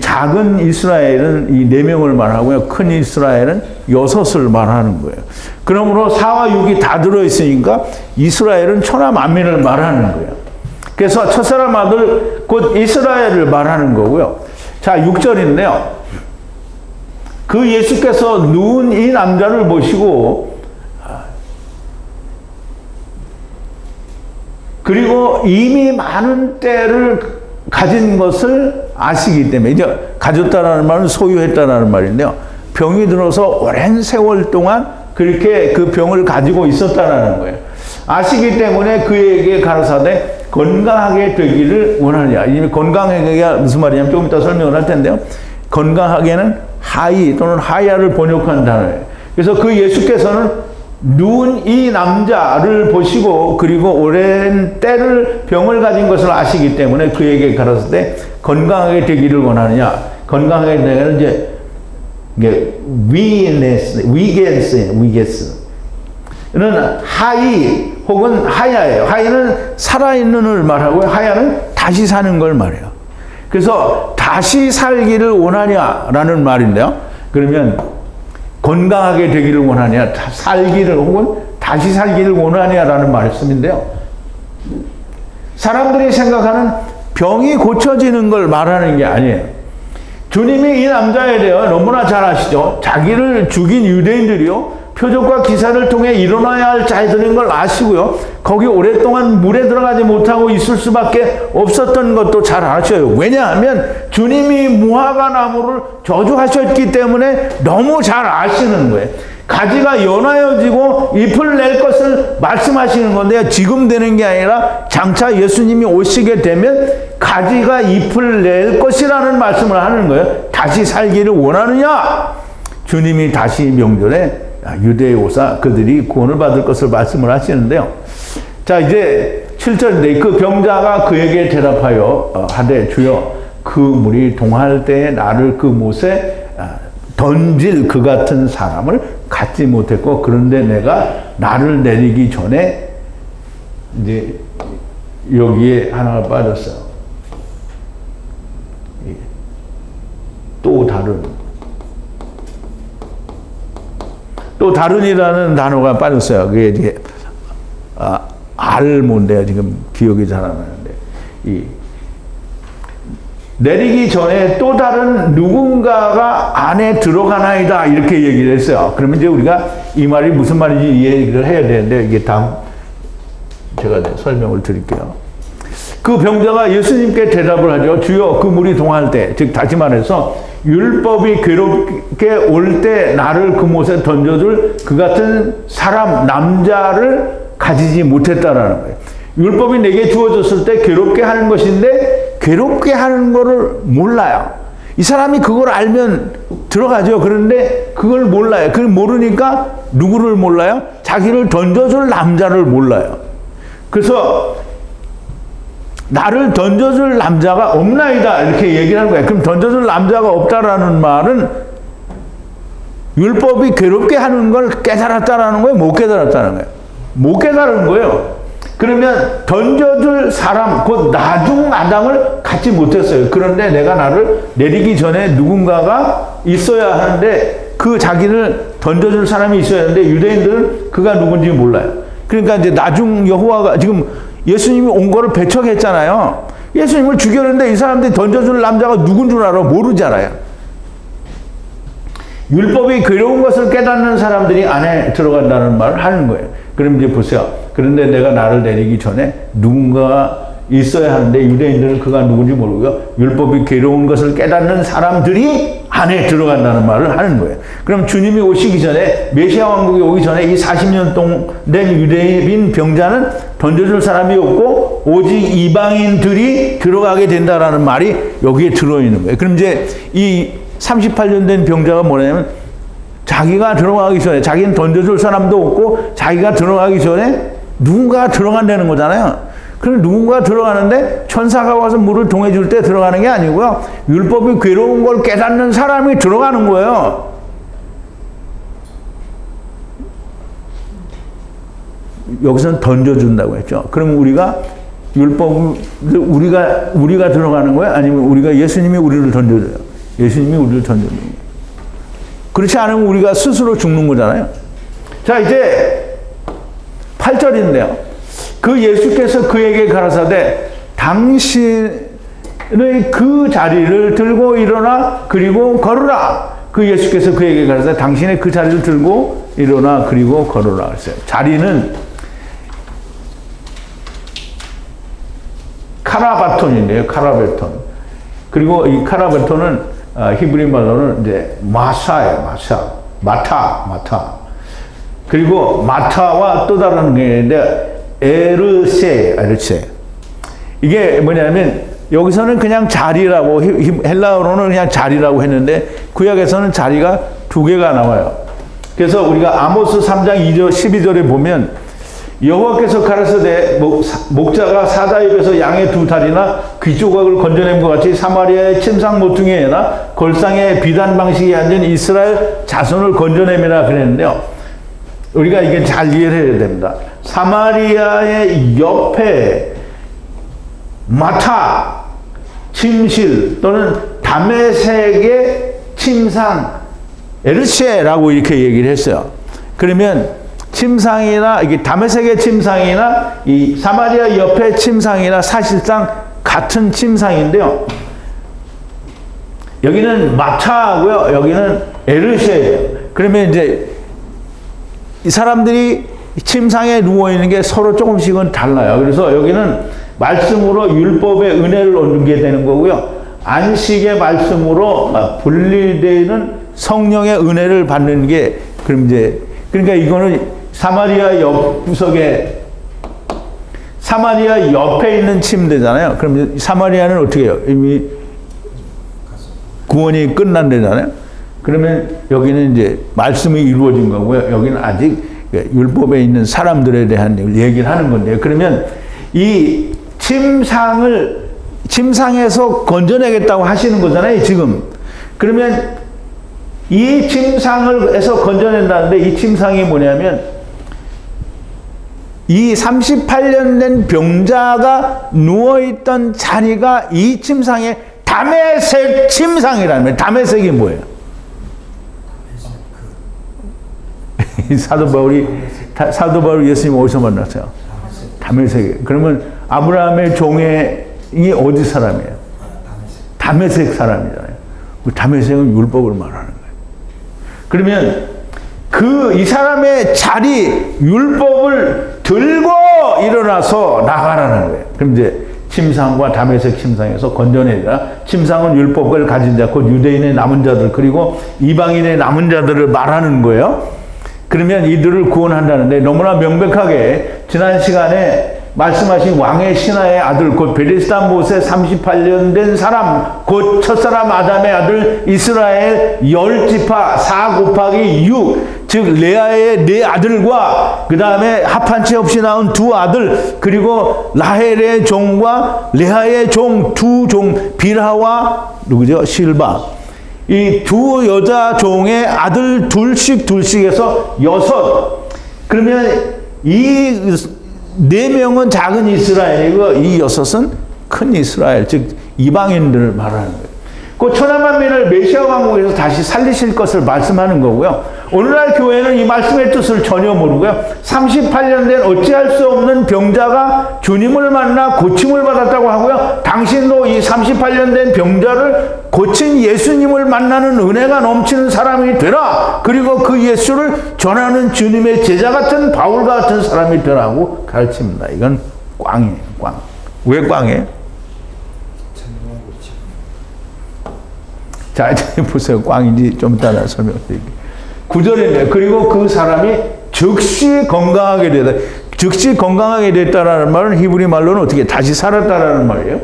작은 이스라엘은 이 4명을 말하고요. 큰 이스라엘은 6을 말하는 거예요. 그러므로 4와 6이 다 들어있으니까 이스라엘은 천하 만민을 말하는 거예요. 그래서 첫사람 아들 곧 이스라엘을 말하는 거고요. 자, 6절인데요. 그 예수께서 누운 이 남자를 보시고 그리고 이미 많은 때를 가진 것을 아시기 때문에 이제 가졌다라는 말은 소유했다라는 말인데요. 병이 들어서 오랜 세월 동안 그렇게 그 병을 가지고 있었다라는 거예요. 아시기 때문에 그에게 가라사대 건강하게 되기를 원하냐. 이 건강하게가 무슨 말이냐면 조금 이따 설명을 할 텐데요. 건강하게는 하이 또는 하야를 번역한 단어예요. 그래서 그 예수께서는 누운 이 남자를 보시고 그리고 오랜 때를 병을 가진 것을 아시기 때문에 그에게 가라사대 건강하게 되기를 원하느냐. 건강하게 되는 이제 위게스. 는 하이 혹은 하야예요. 하이는 살아있는을 말하고요. 하야는 다시 사는 걸 말해요. 그래서 다시 살기를 원하냐라는 말인데요. 그러면 건강하게 되기를 원하냐, 살기를 혹은 다시 살기를 원하냐라는 말씀인데요. 사람들이 생각하는 병이 고쳐지는 걸 말하는 게 아니에요. 주님이 이 남자에 대해 너무나 잘 아시죠. 자기를 죽인 유대인들이요. 표적과 기사를 통해 일어나야 할 자들인 걸 아시고요. 거기 오랫동안 물에 들어가지 못하고 있을 수밖에 없었던 것도 잘 아셔요. 왜냐하면 주님이 무화과 나무를 저주하셨기 때문에 너무 잘 아시는 거예요. 가지가 연하여지고 잎을 낼 것을 말씀하시는 건데요. 지금 되는 게 아니라 장차 예수님이 오시게 되면 가지가 잎을 낼 것이라는 말씀을 하는 거예요. 다시 살기를 원하느냐? 주님이 다시 명절에 유대에 오사 그들이 구원을 받을 것을 말씀을 하시는데요. 자, 이제 7절인데 그 병자가 그에게 대답하여 하되 주여 그 물이 동할 때에 나를 그 못에 던질 그 같은 사람을 갖지 못했고 그런데 내가 나를 내리기 전에 이제 여기에 하나가 빠졌어요. 또 다른이라는 단어가 빠졌어요. 그게 이제 알몬데요. 지금 기억이 잘 안 나는데 내리기 전에 또 다른 누군가가 안에 들어가나이다 이렇게 얘기를 했어요. 그러면 이제 우리가 이 말이 무슨 말인지 이해를 해야 되는데 이게 다음 제가 설명을 드릴게요. 그 병자가 예수님께 대답을 하죠. 주여 그 물이 동할 때, 즉 다시 말해서 율법이 괴롭게 올 때 나를 그 못에 던져줄 그 같은 사람, 남자를 가지지 못했다라는 거예요. 율법이 내게 주어졌을 때 괴롭게 하는 것인데 괴롭게 하는 거를 몰라요. 이 사람이 그걸 알면 들어가죠. 그런데 그걸 몰라요. 그걸 모르니까 누구를 몰라요? 자기를 던져줄 남자를 몰라요. 그래서 나를 던져줄 남자가 없나이다 이렇게 얘기를 하는 거예요. 그럼 던져줄 남자가 없다라는 말은 율법이 괴롭게 하는 걸 깨달았다라는 거예요? 못 깨달았다는 거예요? 못 깨달은 거예요. 그러면 던져줄 사람, 곧 나중 마당을 갖지 못했어요. 그런데 내가 나를 내리기 전에 누군가가 있어야 하는데 그 자기를 던져줄 사람이 있어야 하는데 유대인들은 그가 누군지 몰라요. 그러니까 이제 나중 여호와가 지금 예수님이 온 거를 배척했잖아요. 예수님을 죽였는데 이 사람들이 던져줄 남자가 누군 줄 알아? 모르잖아요. 율법이 괴로운 것을 깨닫는 사람들이 안에 들어간다는 말을 하는 거예요. 그럼 이제 보세요. 그런데 내가 나를 내리기 전에 누군가가 있어야 하는데 유대인들은 그가 누군지 모르고요. 율법이 괴로운 것을 깨닫는 사람들이 안에 들어간다는 말을 하는 거예요. 그럼 주님이 오시기 전에 메시아 왕국이 오기 전에 이 40년 동안 된 유대인 병자는 던져줄 사람이 없고 오직 이방인들이 들어가게 된다라는 말이 여기에 들어있는 거예요. 그럼 이제 이 38년 된 병자가 뭐냐면 자기가 들어가기 전에 자기는 던져줄 사람도 없고 자기가 들어가기 전에 누군가가 들어간다는 거잖아요. 그럼 누군가 들어가는데 천사가 와서 물을 동해줄 때 들어가는 게 아니고요. 율법이 괴로운 걸 깨닫는 사람이 들어가는 거예요. 여기서는 던져준다고 했죠. 그럼 우리가 우리가 들어가는 거야? 아니면 우리가 예수님이 우리를 던져줘요? 예수님이 우리를 던져줘요. 그렇지 않으면 우리가 스스로 죽는 거잖아요. 자, 이제 8절인데요. 그 예수께서 그에게 가라사대 당신의 그 자리를 들고 일어나 그리고 걸으라. 그 예수께서 그에게 가라사대 당신의 그 자리를 들고 일어나 그리고 걸으라 했어요. 자리는 카라바톤인데요. 카라바톤. 그리고 이 카라바톤은 히브리 말로는 이제 마사예요. 마타. 그리고 마타와 또 다른 게 있는데 에르세. 이게 뭐냐면 여기서는 그냥 자리라고 헬라어로는 그냥 자리라고 했는데 구약에서는 자리가 두 개가 나와요. 그래서 우리가 아모스 3장 2절 12절에 보면 여호와께서 가라사대 목자가 사자 입에서 양의 두 다리나 귀 조각을 건져낸 것 같이 사마리아의 침상 모퉁이에나 골상의 비단 방식에 앉은 이스라엘 자손을 건져내미라 그랬는데요. 우리가 이게 잘 이해를 해야 됩니다. 사마리아의 옆에 마타, 침실 또는 다메섹의 침상 에르쉐라고 이렇게 얘기를 했어요. 그러면 침상이나 이게 다메섹의 침상이나 이 사마리아 옆의 침상이나 사실상 같은 침상인데요. 여기는 마타하고요. 여기는 에르쉐예요. 그러면 이제 이 사람들이 침상에 누워 있는 게 서로 조금씩은 달라요. 그래서 여기는 말씀으로 율법의 은혜를 얻게 되는 거고요. 안식의 말씀으로 분리되는 성령의 은혜를 받는 게 그럼 이제 그러니까 이거는 사마리아 옆에 있는 침대잖아요. 그럼 사마리아는 어떻게 해요? 이미 구원이 끝난 데잖아요. 그러면 여기는 이제 말씀이 이루어진 거고요. 여기는 아직 율법에 있는 사람들에 대한 얘기를 하는 건데요. 그러면 이 침상에서 건져내겠다고 하시는 거잖아요, 지금. 그러면 이 침상에서 건져낸다는데 이 침상이 뭐냐면 이 38년 된 병자가 누워있던 자리가 이 침상의 다메섹 침상이라는 거예요. 다메섹이 뭐예요? 사도 바울이 예수님 어디서 만났어요? 다메섹. 그러면 아브라함의 종이 어디 사람이에요? 다메섹 사람이잖아요. 다메섹은 율법을 말하는 거예요. 그러면 이 사람의 자리, 율법을 들고 일어나서 나가라는 거예요. 그럼 이제 침상과 다메섹 침상에서 건져내라. 침상은 율법을 가진 자, 곧 유대인의 남은 자들, 그리고 이방인의 남은 자들을 말하는 거예요. 그러면 이들을 구원한다는데 너무나 명백하게 지난 시간에 말씀하신 왕의 신하의 아들, 곧 베리스다 못에 38년 된 사람, 곧 첫사람 아담의 아들 이스라엘 10지파 4 곱하기 6, 즉 레아의 4아들과 그 다음에 합한 채 없이 낳은 2아들, 그리고 라헬의 종과 레아의 종 2종 빌하와 누구죠? 실바. 이 2 여자 종의 아들 둘씩해서 6. 그러면 이 4명은 작은 이스라엘이고 이 6은 큰 이스라엘, 즉 이방인들을 말하는 거예요. 그 천하만민을 메시아 왕국에서 다시 살리실 것을 말씀하는 거고요. 오늘날 교회는 이 말씀의 뜻을 전혀 모르고요. 38년 된 어찌할 수 없는 병자가 주님을 만나 고침을 받았다고 하고요. 당신도 이 38년 된 병자를 고친 예수님을 만나는 은혜가 넘치는 사람이 되라. 그리고 그 예수를 전하는 주님의 제자 같은 바울 같은 사람이 되라고 가르칩니다. 이건 꽝이에요. 꽝. 왜 꽝이에요? 자, 이제 보세요. 꽝인지 좀 이따 설명드릴게요. 9절인데, 그리고 그 사람이 즉시 건강하게 되다. 즉시 건강하게 됐다라는 말은 히브리 말로는 어떻게 다시 살았다라는 말이에요.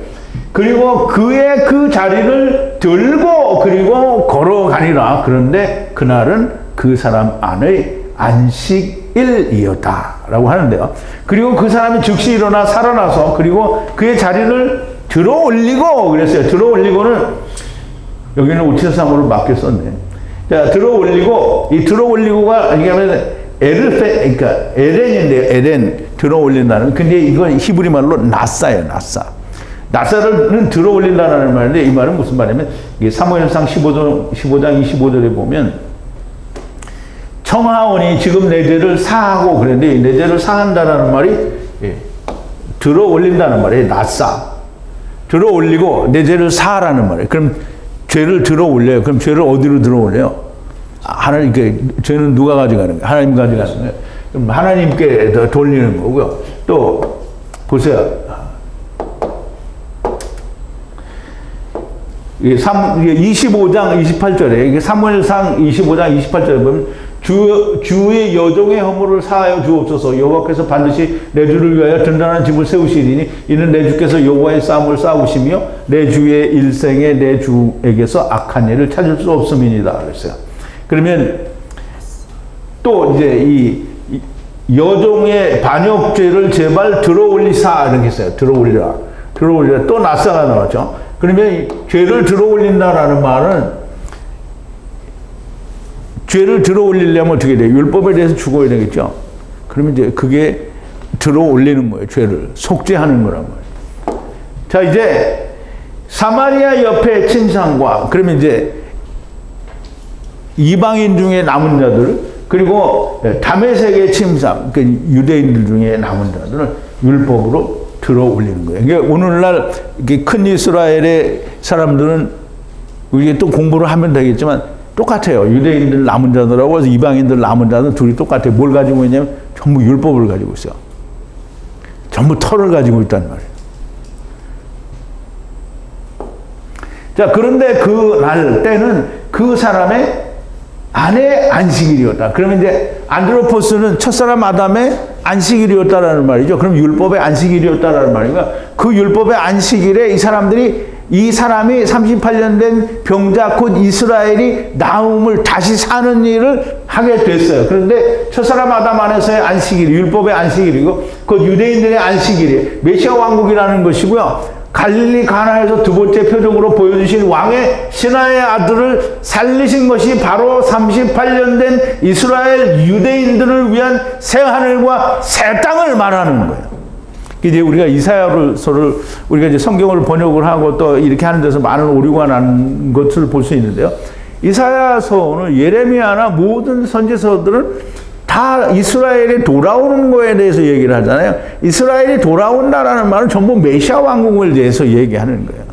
그리고 그의 그 자리를 들고 그리고 걸어가니라. 그런데 그날은 그 사람 안의 안식일이었다라고 하는데요. 그리고 그 사람이 즉시 일어나 살아나서 그리고 그의 자리를 들어 올리고 그랬어요. 들어 올리고는 여기는 우체사물을 맡겨 썼네. 자, 들어 올리고 이 들어 올리고가 이게하면 그러니까 에렌인데요. 에렌 들어 올린다는. 근데 이건 히브리 말로 나사예요. 나사. 나사를 들어 올린다는 말인데 이 말은 무슨 말이냐면 이게 사무엘상 15장 25절에 보면 청하오니 지금 내 죄를 사하고 그랬는데 내 죄를 사한다라는 말이 들어 올린다는 말이에요. 나사. 들어 올리고 내 죄를 사하라는 말이에요. 그럼 죄를 들어 올려요. 그럼 죄를 어디로 들어 올려요? 하나님께. 죄는 누가 가져가는 거예요? 하나님 가져가는 거예요. 그럼 하나님께 돌리는 거고요. 또 보세요. 25장 28절에 이게 사무엘상 25장 28절에 보면 주의 여종의 허물을 사하여 주옵소서. 여호와께서 반드시 내 주를 위하여 든든한 집을 세우시리니 이는 내 주께서 여호와의 싸움을 싸우시며 내 주의 일생에 내 주에게서 악한 일을 찾을 수 없음이니이다 그랬어요. 그러면 또 이제 이 여종의 반역죄를 제발 들어올리사 이렇게 했어요. 들어올리라. 또 나사가 나왔죠. 그러면 죄를 들어올린다라는 말은 죄를 들어올리려면 어떻게 돼요? 율법에 대해서 죽어야 되겠죠. 그러면 이제 그게 들어올리는 거예요. 죄를 속죄하는 거란 말이에요. 자, 이제 사마리아 옆에 침상과 그러면 이제 이방인 중에 남은 자들 그리고 다메섹의 침상 그 유대인들 중에 남은 자들은 율법으로 들어 올리는 거예요. 그러니까 오늘날 큰 이스라엘의 사람들은 우리가 또 공부를 하면 되겠지만 똑같아요. 유대인들 남은 자들하고 이방인들 남은 자들은 둘이 똑같아요. 뭘 가지고 있냐면 전부 율법을 가지고 있어요. 전부 터를 가지고 있단 말이에요. 자, 그런데 그 날 때는 그 사람의 아내 안식일이었다. 그러면 이제 안드로포스는 첫사람 아담의 안식일이었다라는 말이죠. 그럼 율법의 안식일이었다라는 말이니까 그 율법의 안식일에 이 사람이 38년 된 병자 곧 이스라엘이 나음을 다시 사는 일을 하게 됐어요. 그런데 첫사람 아담 안에서의 안식일, 율법의 안식일이고 그 유대인들의 안식일이 메시아 왕국이라는 것이고요. 갈릴리 가나에서 두 번째 표적으로 보여주신 왕의 신하의 아들을 살리신 것이 바로 38년 된 이스라엘 유대인들을 위한 새 하늘과 새 땅을 말하는 거예요. 이제 우리가 이사야서를 우리가 이제 성경을 번역을 하고 또 이렇게 하는 데서 많은 오류가 난 것을 볼 수 있는데요. 이사야서는 예레미야나 모든 선지서들은 다 이스라엘이 돌아오는 거에 대해서 얘기를 하잖아요. 이스라엘이 돌아온다라는 말은 전부 메시아 왕국을 대해서 얘기하는 거예요.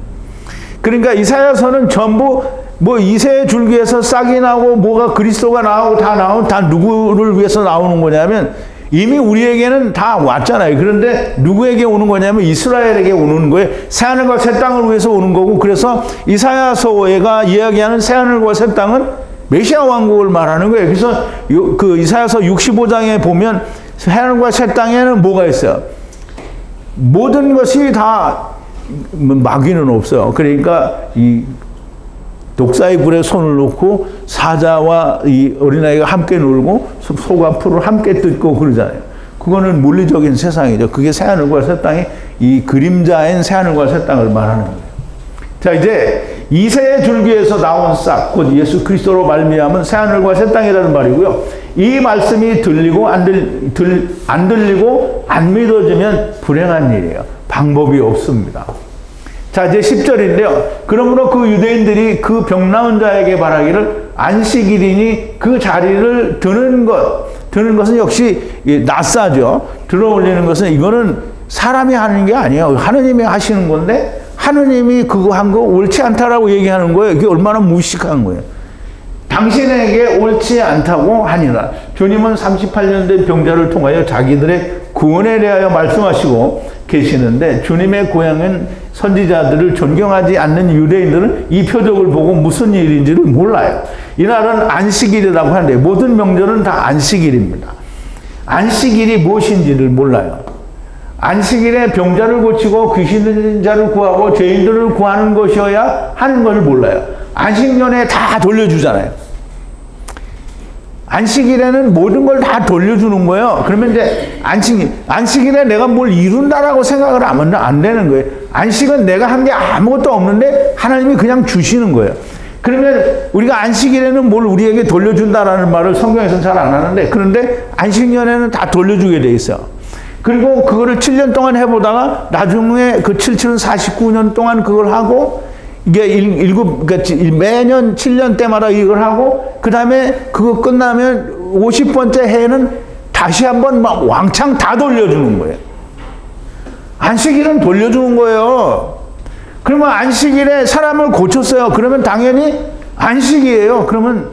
그러니까 이사야서는 전부 뭐 이새의 줄기에서 싹이 나고 뭐가 그리스도가 나오고 다 누구를 위해서 나오는 거냐면 이미 우리에게는 다 왔잖아요. 그런데 누구에게 오는 거냐면 이스라엘에게 오는 거예요. 새하늘과 새 땅을 위해서 오는 거고 그래서 이사야서가 이야기하는 새하늘과 새 땅은 메시아 왕국을 말하는 거예요. 그래서 그 이사야서 65장에 보면 하늘과 새 땅에는 뭐가 있어요? 모든 것이 다 마귀는 없어요. 그러니까 이 독사의 불에 손을 놓고 사자와 이 어린아이가 함께 놀고 소가 풀을 함께 뜯고 그러잖아요. 그거는 물리적인 세상이죠. 그게 새하늘과 새 땅이 이 그림자인 새하늘과 새 땅을 말하는 거예요. 자, 이제 이새의 줄기에서 나온 싹, 곧 예수 그리스도로 말미암은 새하늘과 새 땅이라는 말이고요. 이 말씀이 들리고 안 들리고 안 믿어지면 불행한 일이에요. 방법이 없습니다. 자, 이제 10절인데요. 그러므로 그 유대인들이 그 병 나은 자에게 말하기를 안식일이니 그 자리를 드는 것은 역시 낫사죠. 들어 올리는 것은 이거는 사람이 하는 게 아니에요. 하느님이 하시는 건데 하느님이 그거 한 거 옳지 않다라고 얘기하는 거예요. 이게 얼마나 무식한 거예요. 당신에게 옳지 않다고 하니라. 주님은 38년 된 병자를 통하여 자기들의 구원에 대하여 말씀하시고 계시는데 주님의 고향은 선지자들을 존경하지 않는 유대인들은 이 표적을 보고 무슨 일인지를 몰라요. 이날은 안식일이라고 하는데 모든 명절은 다 안식일입니다. 안식일이 무엇인지를 몰라요. 안식일에 병자를 고치고 귀신 들린 자를 구하고 죄인들을 구하는 것이어야 하는 것을 몰라요. 안식년에 다 돌려주잖아요. 안식일에는 모든 걸 다 돌려주는 거예요. 그러면 이제 안식일에 내가 뭘 이룬다라고 생각을 하면 안 되는 거예요. 안식은 내가 한 게 아무것도 없는데 하나님이 그냥 주시는 거예요. 그러면 우리가 안식일에는 뭘 우리에게 돌려준다라는 말을 성경에서는 잘 안 하는데, 그런데 안식년에는 다 돌려주게 돼 있어요. 그리고 그거를 7년 동안 해보다가 나중에 그 7은 49년 동안 그걸 하고, 이게 그러니까 매년 7년 때마다 이걸 하고, 그 다음에 그거 끝나면 50번째 해에는 다시 한번 막 왕창 다 돌려주는 거예요. 안식일은 돌려주는 거예요. 그러면 안식일에 사람을 고쳤어요. 그러면 당연히 안식이에요. 그러면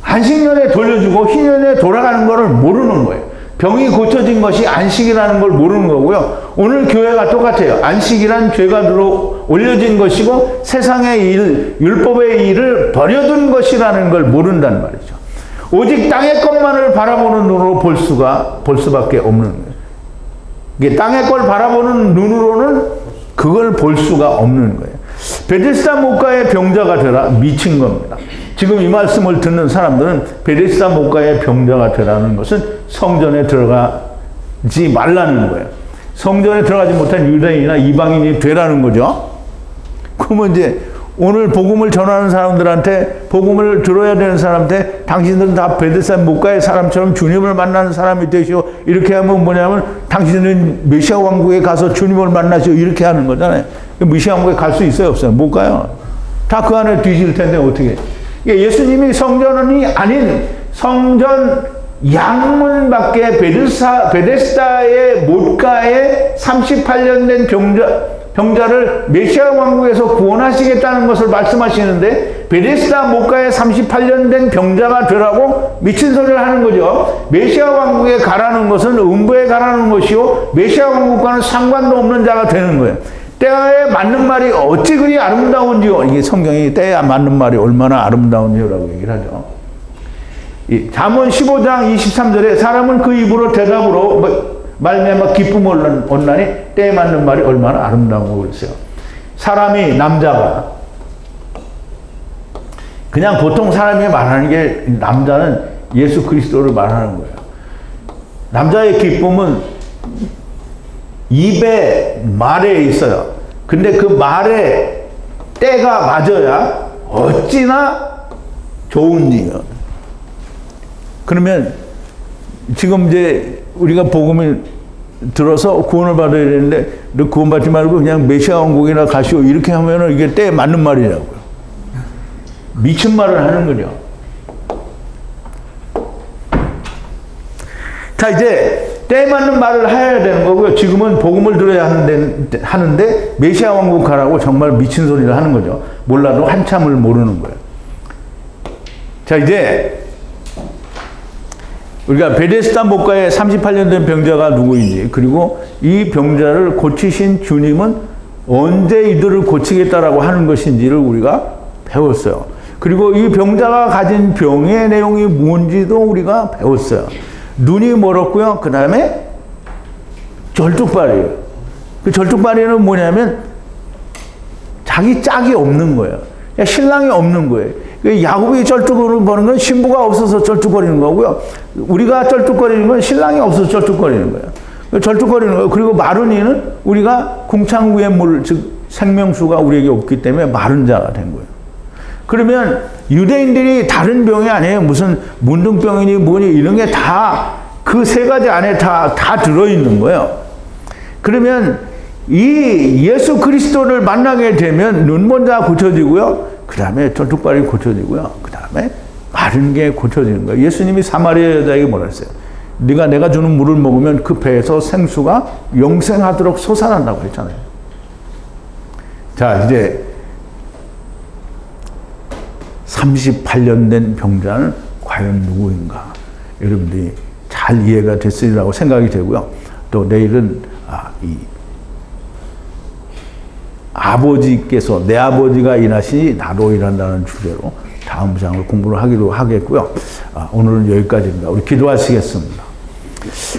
안식년에 돌려주고 희년에 돌아가는 거를 모르는 거예요. 병이 고쳐진 것이 안식이라는 걸 모르는 거고요. 오늘 교회가 똑같아요. 안식이란 죄가 들어 올려진 것이고 세상의 일, 율법의 일을 버려둔 것이라는 걸 모른단 말이죠. 오직 땅의 것만을 바라보는 눈으로 볼 수밖에 없는 거예요. 이게 땅의 걸 바라보는 눈으로는 그걸 볼 수가 없는 거예요. 베데스다 목가의 병자가 되라, 미친 겁니다. 지금 이 말씀을 듣는 사람들은 베데스다 목가의 병자가 되라는 것은 성전에 들어가지 말라는 거예요. 성전에 들어가지 못한 유대인이나 이방인이 되라는 거죠. 그러면 이제 오늘 복음을 전하는 사람들한테, 복음을 들어야 되는 사람한테, 당신들은 다 베데스다 목가의 사람처럼 주님을 만나는 사람이 되시오. 이렇게 하면 뭐냐면 당신은 메시아 왕국에 가서 주님을 만나시오. 이렇게 하는 거잖아요. 메시아 왕국에 갈 수 있어요, 없어요? 못 가요. 다 그 안에 뒤질 텐데 어떻게. 예수님이 성전이 아닌 성전 양문 밖에 베데스다의 못가에 38년 된 병자를 메시아 왕국에서 구원하시겠다는 것을 말씀하시는데, 베데스다 못가에 38년 된 병자가 되라고 미친 소리를 하는 거죠. 메시아 왕국에 가라는 것은 음부에 가라는 것이요, 메시아 왕국과는 상관도 없는 자가 되는 거예요. 때에 맞는 말이 어찌 그리 아름다운지요. 이게 성경이 때에 맞는 말이 얼마나 아름다운지라고 얘기를 하죠. 잠언 15장 23절에 사람은 그 입으로 대답으로 말미암아 기쁨을 얻나니 때에 맞는 말이 얼마나 아름다운 거였어요. 사람이, 남자가, 그냥 보통 사람이 말하는 게, 남자는 예수 그리스도를 말하는 거예요. 남자의 기쁨은 입에, 말에 있어요. 근데 그 말에 때가 맞아야 어찌나 좋은 일이에요. 그러면 지금 이제 우리가 복음을 들어서 구원을 받아야 되는데, 너 구원받지 말고 그냥 메시아 왕국이나 가시오. 이렇게 하면은 이게 때에 맞는 말이라고요. 미친 말을 하는 거죠. 자, 이제 때에 맞는 말을 해야 되는 거고요. 지금은 복음을 들어야 하는데 메시아 왕국 가라고 정말 미친 소리를 하는 거죠. 몰라도 한참을 모르는 거예요. 자, 이제 우리가 베데스다 목가에 38년 된 병자가 누구인지, 그리고 이 병자를 고치신 주님은 언제 이들을 고치겠다라고 하는 것인지를 우리가 배웠어요. 그리고 이 병자가 가진 병의 내용이 뭔지도 우리가 배웠어요. 눈이 멀었고요. 그 다음에 절뚝발이에요. 그 절뚝발이는 뭐냐면 자기 짝이 없는 거예요. 신랑이 없는 거예요. 야곱이 쩔뚝거리는 건 신부가 없어서 쩔뚝거리는 거고요. 우리가 쩔뚝거리는 건 신랑이 없어서 쩔뚝거리는 거예요. 쩔뚝거리는 거예요. 그리고 마른이는 우리가 궁창구의 물, 즉 생명수가 우리에게 없기 때문에 마른 자가 된 거예요. 그러면 유대인들이 다른 병이 아니에요. 무슨 문둥병이니 뭐니 이런 게 다 그 세 가지 안에 다 들어있는 거예요. 그러면 이 예수 그리스도를 만나게 되면 눈먼자 고쳐지고요. 그 다음에 쩔뚝발이 고쳐지고요. 그 다음에 마른 게 고쳐지는 거예요. 예수님이 사마리아 여자에게 뭐라 했어요? 네가 내가 주는 물을 먹으면 그 배에서 생수가 영생하도록 솟아난다고 했잖아요. 자, 이제 38년 된 병자는 과연 누구인가? 여러분들이 잘 이해가 됐으리라고 생각이 되고요. 또 내일은 이 아버지께서, 내 아버지가 일하시니 나도 일한다는 주제로 다음 장을 공부를 하기로 하겠고요. 오늘은 여기까지입니다. 우리 기도하시겠습니다.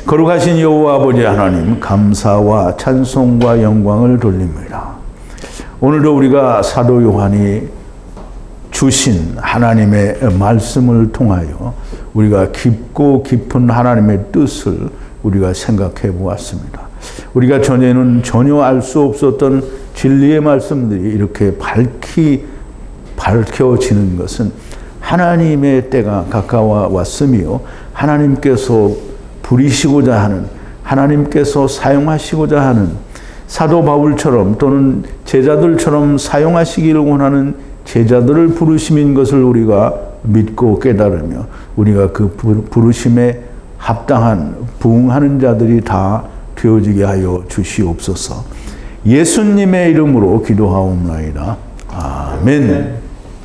거룩하신 여호와 아버지 하나님, 감사와 찬송과 영광을 돌립니다. 오늘도 우리가 사도 요한이 주신 하나님의 말씀을 통하여 우리가 깊고 깊은 하나님의 뜻을 우리가 생각해 보았습니다. 우리가 전에는 전혀 알 수 없었던 진리의 말씀들이 이렇게 밝혀지는 것은 하나님의 때가 가까워 왔으며 하나님께서 부리시고자 하는, 하나님께서 사용하시고자 하는 사도 바울처럼 또는 제자들처럼 사용하시기를 원하는 제자들을 부르심인 것을 우리가 믿고 깨달으며 우리가 그 부르심에 합당한 부응하는 자들이 다 되어지게 하여 주시옵소서. 예수님의 이름으로 기도하옵나이다. 아멘.